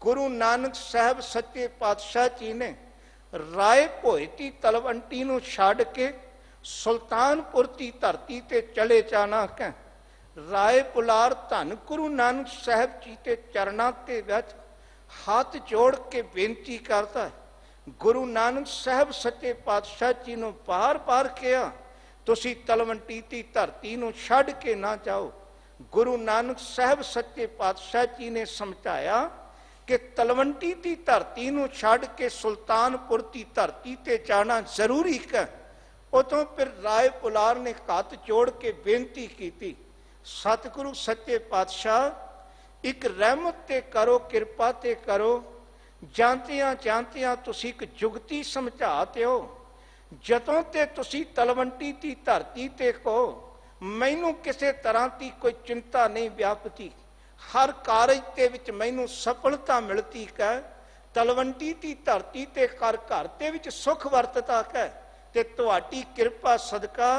ਗੁਰੂ ਨਾਨਕ ਸਾਹਿਬ ਸੱਚੇ ਪਾਤਸ਼ਾਹ ਜੀ ਨੇ ਰਾਏ ਭੋਏ ਦੀ ਤਲਵੰਡੀ ਨੂੰ ਛੱਡ ਕੇ ਸੁਲਤਾਨਪੁਰ ਦੀ ਧਰਤੀ ਤੇ ਚਲੇ ਜਾਣਾ ਕਿ ਰਾਏ ਪੁਲਾਰ ਧੰਨ ਗੁਰੂ ਨਾਨਕ ਸਾਹਿਬ ਜੀ ਦੇ ਚਰਨਾਂ ਤੇ ਵਿੱਚ ਹੱਥ ਜੋੜ ਕੇ ਬੇਨਤੀ ਕਰਦਾ ਹੈ। ਗੁਰੂ ਨਾਨਕ ਸਾਹਿਬ ਸੱਚੇ ਪਾਤਸ਼ਾਹ ਜੀ ਨੂੰ ਬਾਰ-ਬਾਰ ਕਿਹਾ, ਤੁਸੀਂ ਤਲਵੰਡੀ ਦੀ ਧਰਤੀ ਨੂੰ ਛੱਡ ਕੇ ਨਾ ਜਾਓ। ਗੁਰੂ ਨਾਨਕ ਸਾਹਿਬ ਸੱਚੇ ਪਾਤਸ਼ਾਹ ਜੀ ਨੇ ਸਮਝਾਇਆ ਕਿ ਤਲਵੰਡੀ ਦੀ ਧਰਤੀ ਨੂੰ ਛੱਡ ਕੇ ਸੁਲਤਾਨਪੁਰ ਦੀ ਧਰਤੀ ਤੇ ਜਾਣਾ ਜ਼ਰੂਰੀ ਹੈ। ਉਦੋਂ ਫਿਰ ਰਾਏ ਪੁਲਾਰ ਨੇ ਹੱਥ ਜੋੜ ਕੇ ਬੇਨਤੀ ਕੀਤੀ, ਸਤਿਗੁਰੂ ਸੱਚੇ ਪਾਤਸ਼ਾਹ ਇੱਕ ਰਹਿਮਤ ਤੇ ਕਰੋ, ਕਿਰਪਾ ਤੇ ਕਰੋ। ਜਾਂਦਿਆਂ ਜਾਂਦਿਆਂ ਤੁਸੀਂ ਇੱਕ ਜੁਗਤੀ ਸਮਝਾ ਦਿਓ। ਜਦੋਂ ਤੇ ਤੁਸੀਂ ਤਲਵੰਡੀ ਦੀ ਧਰਤੀ ਤੇ ਕਹੋ, ਮੈਨੂੰ ਕਿਸੇ ਤਰ੍ਹਾਂ ਦੀ ਕੋਈ ਚਿੰਤਾ ਨਹੀਂ ਵਿਆਪਦੀ, ਹਰ ਕਾਰਜ ਦੇ ਵਿੱਚ ਮੈਨੂੰ ਸਫਲਤਾ ਮਿਲਦੀ ਹੈ। ਤਲਵੰਡੀ ਦੀ ਧਰਤੀ ਤੇ ਘਰ ਦੇ ਵਿੱਚ ਸੁਖ ਵਰਤਦਾ ਹੈ ਤੇ ਤੁਹਾਡੀ ਕਿਰਪਾ ਸਦਕਾ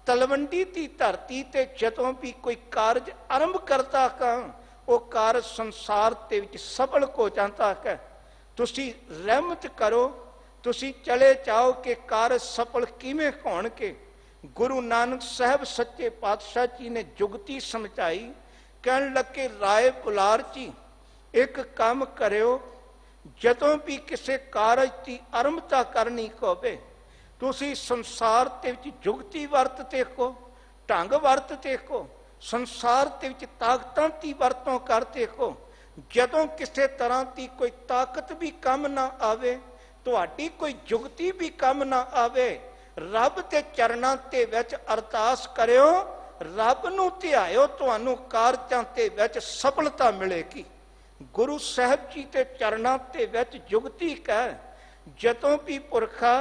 ਤਲਵੰਡੀ ਦੀ ਧਰਤੀ ਤੇ ਜਦੋਂ ਵੀ ਕੋਈ ਕਾਰਜ ਆਰੰਭ ਕਰਦਾ ਹਾਂ, ਉਹ ਕਾਰਜ ਸੰਸਾਰ ਦੇ ਵਿੱਚ ਸਫਲ ਹੋ ਜਾਂਦਾ ਹੈ। ਤੁਸੀਂ ਰਹਿਮਤ ਕਰੋ, ਤੁਸੀਂ ਚਲੇ ਜਾਓ ਕਿ ਕਾਰਜ ਸਫਲ ਕਿਵੇਂ ਹੋਣਗੇ। ਗੁਰੂ ਨਾਨਕ ਸਾਹਿਬ ਸੱਚੇ ਪਾਤਸ਼ਾਹ ਜੀ ਨੇ ਜੁਗਤੀ ਸਮਝਾਈ। ਕਹਿਣ ਲੱਗੇ, ਰਾਏ ਪੁਲਾਰ ਜੀ ਇੱਕ ਕੰਮ ਕਰਿਓ, ਜਦੋਂ ਵੀ ਕਿਸੇ ਕਾਰਜ ਦੀ ਆਰੰਭਤਾ ਕਰਨੀ ਹੋਵੇ, ਤੁਸੀਂ ਸੰਸਾਰ ਦੇ ਵਿੱਚ ਜੁਗਤੀ ਵਰਤਦੇ ਹੋ, ਢੰਗ ਵਰਤਦੇ ਹੋ, ਸੰਸਾਰ ਦੇ ਵਿੱਚ ਤਾਕਤਾਂ ਦੀ ਵਰਤੋਂ ਕਰਦੇ ਹੋ। ਜਦੋਂ ਕਿਸੇ ਤਰ੍ਹਾਂ ਦੀ ਕੋਈ ਤਾਕਤ ਵੀ ਕੰਮ ਨਾ ਆਵੇ, ਤੁਹਾਡੀ ਕੋਈ ਜੁਗਤੀ ਵੀ ਕੰਮ ਨਾ ਆਵੇ, ਰੱਬ ਦੇ ਚਰਨਾਂ ਦੇ ਵਿੱਚ ਅਰਦਾਸ ਕਰਿਓ, ਰੱਬ ਨੂੰ ਧਿਆਇਓ, ਤੁਹਾਨੂੰ ਕਾਰਜਾਂ ਦੇ ਵਿੱਚ ਸਫਲਤਾ ਮਿਲੇਗੀ। ਗੁਰੂ ਸਾਹਿਬ ਜੀ ਦੇ ਚਰਨਾਂ ਦੇ ਵਿੱਚ ਜੁਗਤੀ ਕਹਿ, ਜਦੋਂ ਵੀ ਪੁਰਖਾ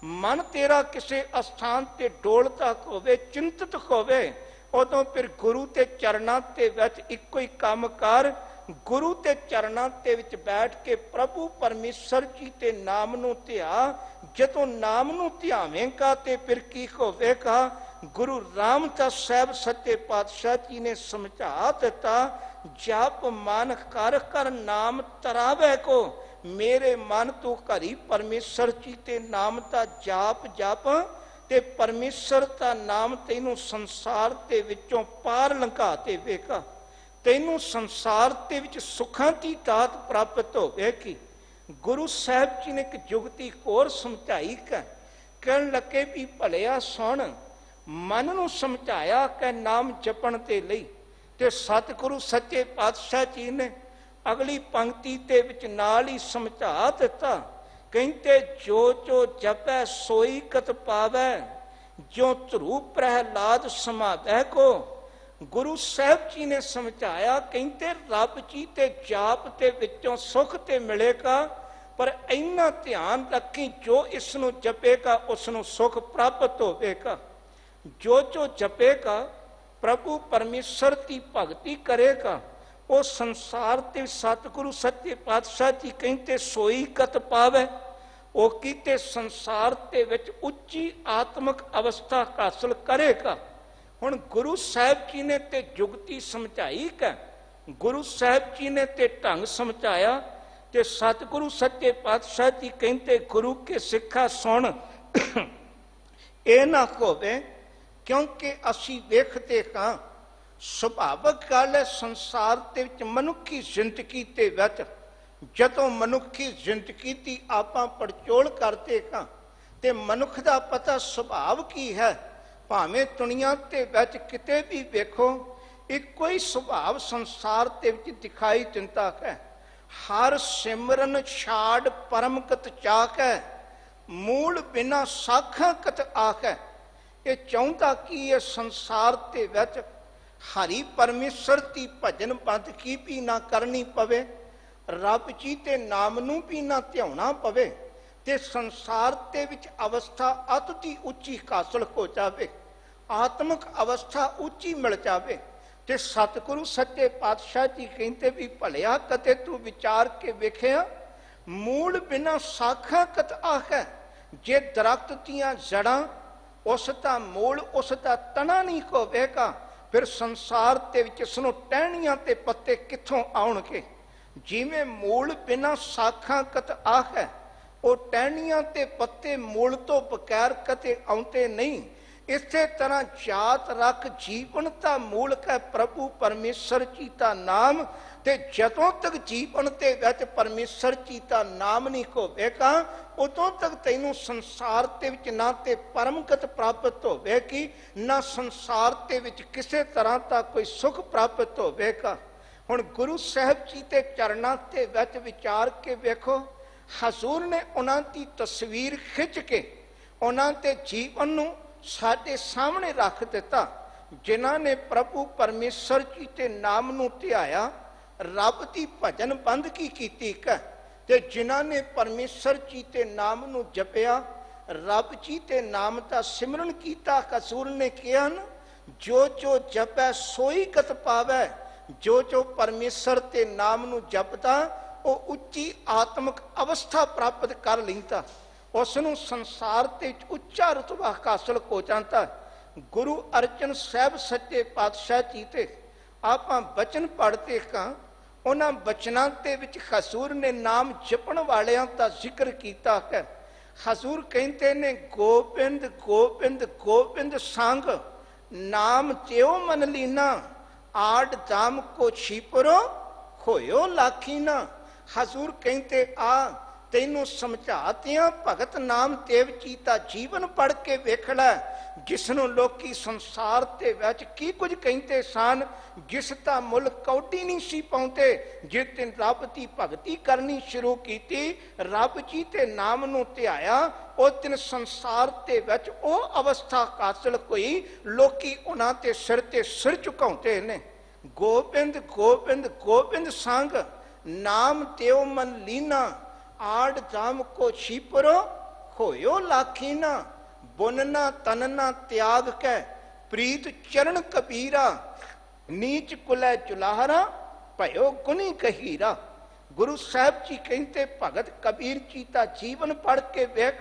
ਮਨ ਤੇਰਾ ਕਿਸੇ ਅਸਥਾਨ ਤੇ ਡੋਲਦਾ ਹੋਵੇ, ਚਿੰਤਤ ਹੋਵੇ, ਉਦੋਂ ਫਿਰ ਗੁਰੂ ਦੇ ਚਰਨਾਂ ਦੇ ਵਿੱਚ ਇੱਕੋ ਹੀ ਕੰਮ ਕਰ। ਗੁਰੂ ਦੇ ਚਰਨਾਂ ਦੇ ਵਿੱਚ ਬੈਠ ਕੇ ਪ੍ਰਭੂ ਪਰਮੇਸ਼ਰ ਜੀ ਦੇ ਨਾਮ ਨੂੰ ਧਿਆ। ਜਦੋਂ ਨਾਮ ਨੂੰ ਧਿਆਵੇਂਗਾ ਤੇ ਫਿਰ ਕੀ ਹੋਵੇਗਾ? ਗੁਰੂ ਰਾਮਦਾਸ ਸਾਹਿਬ ਸੱਚੇ ਪਾਤਸ਼ਾਹ ਜੀ ਨੇ ਸਮਝਾ ਦਿੱਤਾ, ਜਪ ਮਨ ਕਰ ਕਰ ਨਾਮ ਤਰਾਵੇ ਕੋ, ਮੇਰੇ ਮਨ ਤੂੰ ਘਰੀ ਪਰਮੇਸ਼ਰ ਜੀ ਦੇ ਨਾਮ ਦਾ ਜਾਪ ਜਪ ਤੇ ਪਰਮੇਸ਼ਰ ਦਾ ਨਾਮ ਤੈਨੂੰ ਸੰਸਾਰ ਦੇ ਵਿੱਚੋਂ ਪਾਰ ਲੰਘਾ ਦੇਵੇਗਾ। ਤੈਨੂੰ ਸੰਸਾਰ ਦੇ ਵਿੱਚ ਸੁੱਖਾਂ ਦੀ ਦਾਤ ਪ੍ਰਾਪਤ ਹੋਵੇਗੀ। ਗੁਰੂ ਸਾਹਿਬ ਜੀ ਨੇ ਇੱਕ ਜੁਗਤੀ ਹੋਰ ਸਮਝਾਈ ਕਿ ਕਹਿਣ ਲੱਗੇ ਵੀ ਭਲਿਆ ਸੁਣ, ਮਨ ਨੂੰ ਸਮਝਾਇਆ ਕਿ ਨਾਮ ਜਪਣ ਦੇ ਲਈ, ਤੇ ਸਤਿਗੁਰੂ ਸੱਚੇ ਪਾਤਸ਼ਾਹ ਜੀ ਨੇ ਅਗਲੀ ਪੰਕਤੀ ਦੇ ਵਿੱਚ ਨਾਲ ਹੀ ਸਮਝਾ ਦਿੱਤਾ। ਕਹਿੰਦੇ ਜੋ ਜੋ ਜਪੈ ਸੋਈ ਕਤ ਪਾਵੈ, ਜੋ ਧਰੂ ਪ੍ਰਹਿਲਾਦ ਸਮਾਧੈ ਕੋ। ਗੁਰੂ ਸਾਹਿਬ ਜੀ ਨੇ ਸਮਝਾਇਆ, ਕਹਿੰਦੇ ਰੱਬ ਜੀ ਤੇ ਜਾਪ ਦੇ ਵਿੱਚੋਂ ਸੁੱਖ ਤੇ ਮਿਲੇਗਾ, ਪਰ ਇੰਨਾ ਧਿਆਨ ਰੱਖੀ ਜੋ ਇਸ ਨੂੰ ਜਪੇਗਾ ਉਸ ਨੂੰ ਸੁੱਖ ਪ੍ਰਾਪਤ ਹੋਵੇਗਾ। ਜੋ ਜੋ ਜਪੇਗਾ, ਪ੍ਰਭੂ ਪਰਮੇਸ਼ਰ ਦੀ ਭਗਤੀ ਕਰੇਗਾ, ਉਹ ਸੰਸਾਰ ਤੇ ਸਤਿਗੁਰੂ ਸੱਚੇ ਪਾਤਸ਼ਾਹ ਜੀ ਕਹਿੰਦੇ ਸੋਈ ਕਤ ਪਾਵੇ, ਉਹ ਕੀਤੇ ਸੰਸਾਰ ਦੇ ਵਿੱਚ ਉੱਚੀ ਆਤਮਿਕ ਅਵਸਥਾ ਹਾਸਲ ਕਰੇਗਾ। ਹੁਣ ਗੁਰੂ ਸਾਹਿਬ ਜੀ ਨੇ ਤੇ ਜੁਗਤੀ ਸਮਝਾਈ ਕਿ ਗੁਰੂ ਸਾਹਿਬ ਜੀ ਨੇ ਤੇ ਢੰਗ ਸਮਝਾਇਆ, ਤੇ ਸਤਿਗੁਰੂ ਸੱਚੇ ਪਾਤਸ਼ਾਹ ਜੀ ਕਹਿੰਦੇ ਗੁਰੂ ਕੇ ਸਿੱਖਾ ਸੁਣ। ਇਹ ਨਾ ਹੋਵੇ, ਕਿਉਂਕਿ ਅਸੀਂ ਵੇਖਦੇ ਹਾਂ ਸੁਭਾਵਕ ਗੱਲ ਹੈ ਸੰਸਾਰ ਦੇ ਵਿੱਚ ਮਨੁੱਖੀ ਜ਼ਿੰਦਗੀ ਦੇ ਵਿੱਚ ਜਦੋਂ ਮਨੁੱਖੀ ਜ਼ਿੰਦਗੀ ਦੀ ਆਪਾਂ ਪੜਚੋਲ ਕਰਦੇ ਹਾਂ ਤੇ ਮਨੁੱਖ ਦਾ ਪਤਾ ਸੁਭਾਵ ਕੀ ਹੈ, ਭਾਵੇਂ ਦੁਨੀਆ ਦੇ ਵਿੱਚ ਕਿਤੇ ਵੀ ਵੇਖੋ ਇੱਕੋ ਹੀ ਸੁਭਾਵ ਸੰਸਾਰ ਦੇ ਵਿੱਚ ਦਿਖਾਈ ਦਿੰਦਾ ਹੈ। ਹਰ ਸਿਮਰਨ ਛਾੜ ਪਰਮਗਤ ਚਾਖੈ, ਮੂਲ ਬਿਨਾ ਸਾਖਾਂ ਕਤ ਆਖੈ। ਇਹ ਚਾਹੁੰਦਾ ਕੀ ਹੈ ਸੰਸਾਰ ਦੇ ਵਿੱਚ ਹਰੀ ਪਰਮੇਸ਼ਰ ਦੀ ਭਜਨ ਬੰਦਗੀ ਵੀ ਨਾ ਕਰਨੀ ਪਵੇ, ਰੱਬ ਜੀ ਤੇ ਨਾਮ ਨੂੰ ਵੀ ਨਾ ਧਿਆਉਣਾ ਪਵੇ ਤੇ ਸੰਸਾਰ ਦੇ ਵਿੱਚ ਅਵਸਥਾ ਅਤ ਦੀ ਉੱਚੀ ਹਾਸਲ ਹੋ ਜਾਵੇ, ਆਤਮਿਕ ਅਵਸਥਾ ਉੱਚੀ ਮਿਲ ਜਾਵੇ। ਤੇ ਸਤਿਗੁਰੂ ਸੱਚੇ ਪਾਤਸ਼ਾਹ ਜੀ ਕਹਿੰਦੇ ਵੀ ਭਲਿਆ ਕਦੇ ਤੂੰ ਵਿਚਾਰ ਕੇ ਵੇਖਿਆ, ਮੂਲ ਬਿਨਾ ਸਾਖਾਂ ਕਤ ਆਖੈ। ਜੇ ਦਰਖਤ ਦੀਆਂ ਜੜਾਂ ਉਸ ਦਾ ਮੂਲ ਉਸ ਦਾ ਤਣਾ ਨਹੀਂ ਹੋਵੇਗਾ, ਫਿਰ ਸੰਸਾਰ ਦੇ ਵਿੱਚ ਇਸ ਨੂੰ ਟਹਿਣੀਆਂ ਤੇ ਪੱਤੇ ਕਿੱਥੋਂ ਆਉਣਗੇ। ਜਿਵੇਂ ਮੂਲ ਬਿਨਾ ਸਾਖਾਂ ਕਤ ਆਖੈ, ਉਹ ਟਹਿਣੀਆਂ ਤੇ ਪੱਤੇ ਮੂਲ ਤੋਂ ਬਗੈਰ ਕਦੇ ਆਉਂਦੇ ਨਹੀਂ। ਇਸੇ ਤਰ੍ਹਾਂ ਜਾਤ ਰੱਖ ਜੀਵਨ ਦਾ ਮੂਲਕ ਹੈ ਪ੍ਰਭੂ ਪਰਮੇਸ਼ਰ ਜੀ ਦਾ ਨਾਮ। ਤੇ ਜਦੋਂ ਤੱਕ ਜੀਵਨ ਦੇ ਵਿੱਚ ਪਰਮੇਸ਼ਰ ਜੀ ਦਾ ਨਾਮ ਨਹੀਂ ਹੋਵੇਗਾ, ਉਦੋਂ ਤੱਕ ਤੈਨੂੰ ਸੰਸਾਰ ਦੇ ਵਿੱਚ ਨਾ ਤੇ ਪਰਮਗਤ ਪ੍ਰਾਪਤ ਹੋਵੇਗੀ, ਨਾ ਸੰਸਾਰ ਦੇ ਵਿੱਚ ਕਿਸੇ ਤਰ੍ਹਾਂ ਦਾ ਕੋਈ ਸੁਖ ਪ੍ਰਾਪਤ ਹੋਵੇਗਾ। ਹੁਣ ਗੁਰੂ ਸਾਹਿਬ ਜੀ ਦੇ ਚਰਨਾਂ ਦੇ ਵਿੱਚ ਵਿਚਾਰ ਕੇ ਵੇਖੋ, ਹਜ਼ੂਰ ਨੇ ਉਹਨਾਂ ਦੀ ਤਸਵੀਰ ਖਿੱਚ ਕੇ ਉਹਨਾਂ ਦੇ ਜੀਵਨ ਨੂੰ ਸਾਡੇ ਸਾਹਮਣੇ ਰੱਖ ਦਿੱਤਾ। ਜਿਨ੍ਹਾਂ ਨੇ ਪ੍ਰਭੂ ਪਰਮੇਸ਼ਰ ਜੀ ਦੇ ਨਾਮ ਨੂੰ ਧਿਆਇਆ, ਰੱਬ ਦੀ ਭਜਨ ਬੰਦਗੀ ਕੀਤੀ ਤੇ ਜਿਨ੍ਹਾਂ ਨੇ ਪਰਮੇਸ਼ਰ ਜੀ ਦੇ ਨਾਮ ਨੂੰ ਜਪਿਆ, ਰੱਬ ਜੀ ਦੇ ਨਾਮ ਦਾ ਸਿਮਰਨ ਕੀਤਾ। ਹਜ਼ੂਰ ਨੇ ਕਿਹਾ ਨਾ, ਜੋ ਜੋ ਜਪੈ ਸੋਈ ਗਤ ਪਾਵੈ। ਜੋ ਜੋ ਪਰਮੇਸ਼ਰ ਦੇ ਨਾਮ ਨੂੰ ਜਪਦਾ ਉਹ ਉੱਚੀ ਆਤਮਿਕ ਅਵਸਥਾ ਪ੍ਰਾਪਤ ਕਰ ਲੈਂਦਾ, ਉਸ ਨੂੰ ਸੰਸਾਰ ਤੇ ਉੱਚਾ ਰੁਤਬਾ ਹਾਸਲ ਹੋ ਜਾਂਦਾ। ਗੁਰੂ ਅਰਜਨ ਸਾਹਿਬ ਸੱਚੇ ਪਾਤਸ਼ਾਹ ਜੀ ਤੇ ਆਪਾਂ ਬਚਨ ਪੜ੍ਹਦੇ ਹਾਂ, ਉਹਨਾਂ ਬਚਨਾਂ ਦੇ ਵਿੱਚ ਹਜ਼ੂਰ ਨੇ ਨਾਮ ਜਪਣ ਵਾਲਿਆਂ ਦਾ ਜ਼ਿਕਰ ਕੀਤਾ ਹੈ। ਹਜ਼ੂਰ ਕਹਿੰਦੇ ਨੇ, ਗੋਬਿੰਦ ਗੋਬਿੰਦ ਗੋਬਿੰਦ ਸੰਗ ਨਾਮ ਜਿਉ ਮਨ ਲੀਨਾ, ਆੜ ਦਾਮ ਕੋ ਛੀਪਰੋ ਹੋਇਓ ਲਾਖੀਨਾ। ਹਜ਼ੂਰ ਕਹਿੰਦੇ ਆ ਤੈਨੂੰ ਸਮਝਾਤਿਆਂ ਭਗਤ ਨਾਮਦੇਵ ਜੀ ਦਾ ਜੀਵਨ ਪੜ੍ਹ ਕੇ ਵੇਖ ਲੈ, ਜਿਸ ਨੂੰ ਲੋਕੀ ਸੰਸਾਰ ਦੇ ਵਿੱਚ ਕੀ ਕੁਝ ਕਹਿੰਦੇ ਸਨ, ਜਿਸ ਦਾ ਮੁੱਲ ਕੌਡੀ ਨਹੀਂ ਸੀ ਪਾਉਂਦੇ। ਜਿਸ ਦਿਨ ਰੱਬ ਦੀ ਭਗਤੀ ਕਰਨੀ ਸ਼ੁਰੂ ਕੀਤੀ, ਰੱਬ ਜੀ ਦੇ ਨਾਮ ਨੂੰ ਧਿਆਇਆ, ਉਸ ਦਿਨ ਸੰਸਾਰ ਦੇ ਵਿੱਚ ਉਹ ਅਵਸਥਾ ਹਾਸਲ ਹੋਈ, ਲੋਕੀ ਉਹਨਾਂ ਦੇ ਸਿਰ ਤੇ ਸਿਰ ਝੁਕਾਉਂਦੇ ਨੇ। ਗੋਬਿੰਦ ਗੋਬਿੰਦ ਗੋਬਿੰਦ ਸੰਗ ਨਾਮ ਤਿਉ ਮਨ ਲੀਨਾ, ਆੜ ਜਾਮ ਕੋ ਛੀਪਰੋ ਹੋਇਓ ਲਾਖੀਨਾ। ਬੁਨਨਾ ਤਨਨਾ ਤਿਆਗ ਕੈ ਪ੍ਰੀਤ ਚਰਨ ਕਬੀਰਾ, ਨੀਚ ਕੁਲੈ ਚੁਲਾਹਰਾ ਭਇਓ ਗੁਨੀ ਕਹੀਰਾ। ਗੁਰੂ ਸਾਹਿਬ ਜੀ ਕਹਿੰਦੇ, ਭਗਤ ਕਬੀਰ ਜੀ ਦਾ ਜੀਵਨ ਪੜ੍ਹ ਕੇ ਵੇਖ,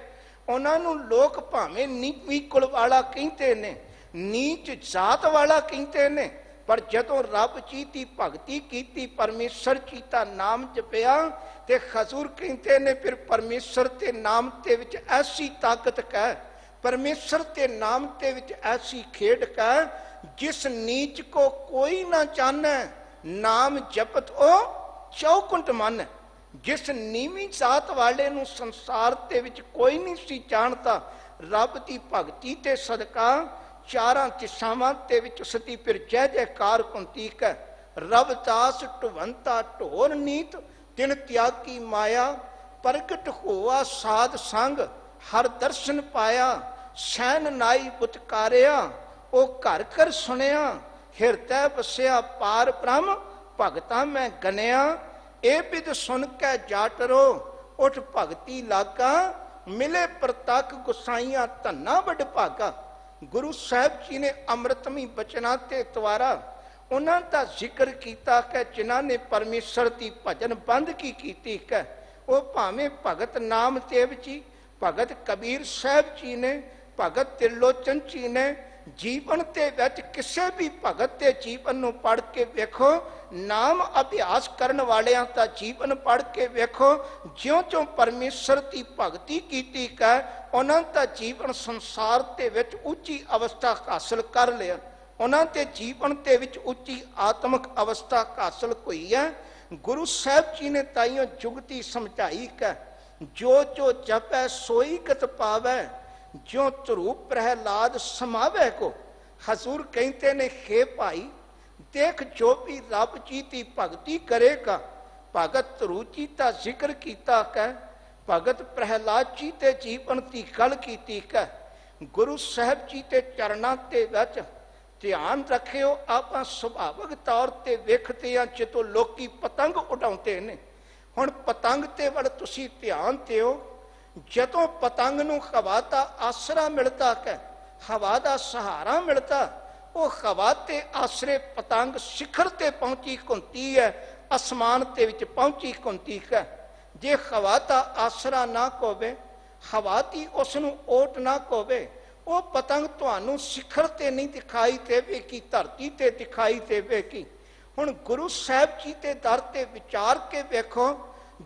ਉਹਨਾਂ ਨੂੰ ਲੋਕ ਭਾਵੇਂ ਨੀਵੀਂ ਕੁਲ ਵਾਲਾ ਕਹਿੰਦੇ ਨੇ, ਨੀਚ ਜਾਤ ਵਾਲਾ ਕਹਿੰਦੇ ਨੇ, ਪਰ ਜਦੋਂ ਰੱਬ ਜੀ ਦੀ ਭਗਤੀ ਕੀਤੀ, ਪਰਮੇਸ਼ਰ ਜੀ ਦਾ ਨਾਮ ਜਪਿਆ, ਤੇ ਹਜ਼ੂਰ ਕਹਿੰਦੇ ਨੇ ਫਿਰ ਪਰਮੇਸ਼ਰ ਦੇ ਨਾਮ ਦੇ ਵਿੱਚ ਐਸੀ ਤਾਕਤ ਹੈ, ਪਰਮੇਸ਼ਰ ਦੇ ਨਾਮ ਦੇ ਵਿੱਚ ਐਸੀ ਖੇਡ ਹੈ, ਜਿਸ ਨੀਚ ਕੋ ਕੋਈ ਨਾ ਜਾਣੈ, ਨਾਮ ਜਪਤ ਉਹ ਚੌਕੁੰਟ ਮਨ। ਜਿਸ ਨੀਵੀਂ ਜਾਤ ਵਾਲੇ ਨੂੰ ਸੰਸਾਰ ਦੇ ਵਿੱਚ ਕੋਈ ਨਹੀਂ ਸੀ ਜਾਣਦਾ, ਰੱਬ ਦੀ ਭਗਤੀ ਤੇ ਸਦਕਾ ਚਾਰਾਂ ਦਿਸ਼ਾਵਾਂ ਦੇ ਵਿੱਚ ਉਸਦੀ ਫਿਰ ਜੈ ਜੈਕਾਰ ਹੁੰਦੀ ਹੈ। ਰਵਿਦਾਸ ਢਵੰਤਾ ਢੋਰ ਨੀਤ, ਤਿਨ ਤਿਆਗੀ ਮਾਇਆ, ਪ੍ਰਗਟ ਹੋਆ ਸਾਧ ਸੰਗ, ਹਰ ਦਰਸ਼ਨ ਪਾਇਆ, ਸੈਨ ਨਾਈ ਬੁਤਕਾਰਿਆ, ਉਹ ਘਰ ਘਰ ਸੁਣਿਆ, ਹਿਰਦੈ ਵਸਿਆ ਪਾਰ ਬ੍ਰਹਮ, ਭਗਤਾਂ ਮੈਂ ਗਨਿਆ। ਇਹ ਬਿਦ ਸੁਣ ਕੇ ਜਾਟਰੋ, ਉਠ ਭਗਤੀ ਲਾਗਾ, ਮਿਲੇ ਪ੍ਰਤੱਖ ਗੁਸਾਈਆਂ ਧੰਨਾ ਵੱਡ ਭਾਗਾ। ਗੁਰੂ ਸਾਹਿਬ ਜੀ ਨੇ ਅੰਮ੍ਰਿਤਮਈ ਬਚਨਾਂ ਤੇ ਦੁਆਰਾ ਉਹਨਾਂ ਦਾ ਜ਼ਿਕਰ ਕੀਤਾ ਕਿ ਜਿਨ੍ਹਾਂ ਨੇ ਪਰਮੇਸ਼ਰ ਦੀ ਭਜਨ ਬੰਦਗੀ ਕੀਤੀ ਹੈ, ਉਹ ਭਾਵੇਂ ਭਗਤ ਨਾਮਦੇਵ ਜੀ, ਭਗਤ ਕਬੀਰ ਸਾਹਿਬ ਜੀ ਨੇ, ਭਗਤ ਤਿਰਲੋਚਨ ਜੀ ਨੇ, ਜੀਵਨ ਦੇ ਵਿੱਚ ਕਿਸੇ ਵੀ ਭਗਤ ਦੇ ਜੀਵਨ ਨੂੰ ਪੜ੍ਹ ਕੇ ਵੇਖੋ, ਨਾਮ ਅਭਿਆਸ ਕਰਨ ਵਾਲਿਆਂ ਦਾ ਜੀਵਨ ਪੜ੍ਹ ਕੇ ਵੇਖੋ, ਜਿਉਂ-ਜਿਉਂ ਪਰਮੇਸ਼ਰ ਦੀ ਭਗਤੀ ਕੀਤੀ ਹੈ, ਉਹਨਾਂ ਦਾ ਜੀਵਨ ਸੰਸਾਰ ਦੇ ਵਿੱਚ ਉੱਚੀ ਅਵਸਥਾ ਹਾਸਲ ਕਰ ਲਿਆ, ਉਹਨਾਂ ਦੇ ਜੀਵਨ ਦੇ ਵਿੱਚ ਉੱਚੀ ਆਤਮਿਕ ਅਵਸਥਾ ਹਾਸਲ ਹੋਈ ਹੈ। ਗੁਰੂ ਸਾਹਿਬ ਜੀ ਨੇ ਤਾਈਓ ਜੁਗਤੀ ਸਮਝਾਈ ਕਿ ਜੋ ਜੋ ਜਪੈ ਸੋਈ ਗਤ ਪਾਵੈ, ਜਿਉ ਧਰੂ ਪ੍ਰਹਿਲਾਦ ਸਮਾਵੈ ਕੋ। ਹਜ਼ੂਰ ਕਹਿੰਦੇ ਨੇ, ਹੇ ਭਾਈ ਦੇਖ, ਜੋ ਵੀ ਰੱਬ ਜੀ ਦੀ ਭਗਤੀ ਕਰੇਗਾ, ਭਗਤ ਧਰੂ ਜੀ ਦਾ ਜ਼ਿਕਰ ਕੀਤਾ ਹੈ, ਭਗਤ ਪ੍ਰਹਿਲਾਦ ਜੀ ਦੇ ਜੀਵਨ ਦੀ ਗੱਲ ਕੀਤੀ ਹੈ। ਗੁਰੂ ਸਾਹਿਬ ਜੀ ਦੇ ਚਰਨਾਂ ਦੇ ਵਿੱਚ ਧਿਆਨ ਰੱਖਿਓ, ਆਪਾਂ ਸੁਭਾਵਿਕ ਤੌਰ ਤੇ ਵੇਖਦੇ ਹਾਂ ਜਦੋਂ ਲੋਕੀ ਪਤੰਗ ਉਡਾਉਂਦੇ ਨੇ, ਹੁਣ ਪਤੰਗ ਤੇ ਵੱਲ ਤੁਸੀਂ ਧਿਆਨ ਦਿਓ, ਜਦੋਂ ਪਤੰਗ ਨੂੰ ਹਵਾ ਦਾ ਆਸਰਾ ਮਿਲਦਾ ਹੈ, ਹਵਾ ਦਾ ਸਹਾਰਾ ਮਿਲਦਾ, ਉਹ ਹਵਾ ਤੇ ਆਸਰੇ ਪਤੰਗ ਸਿਖਰ ਤੇ ਪਹੁੰਚੀ ਘੁੰਮਦੀ ਹੈ, ਅਸਮਾਨ ਦੇ ਵਿੱਚ ਪਹੁੰਚੀ ਘੁੰਮਦੀ ਹੈ। ਜੇ ਹਵਾ ਦਾ ਆਸਰਾ ਨਾ ਹੋਵੇ, ਹਵਾ ਦੀ ਉਸ ਨੂੰ ਓਟ ਨਾ ਹੋਵੇ, ਉਹ ਪਤੰਗ ਤੁਹਾਨੂੰ ਸਿਖਰ ਤੇ ਨਹੀਂ ਦਿਖਾਈ ਦੇਵੇਗੀ, ਧਰਤੀ ਤੇ ਦਿਖਾਈ ਦੇਵੇਗੀ। ਹੁਣ ਗੁਰੂ ਸਾਹਿਬ ਜੀ ਦੇ ਦਰ ਤੇ ਵਿਚਾਰ ਕੇ ਵੇਖੋ,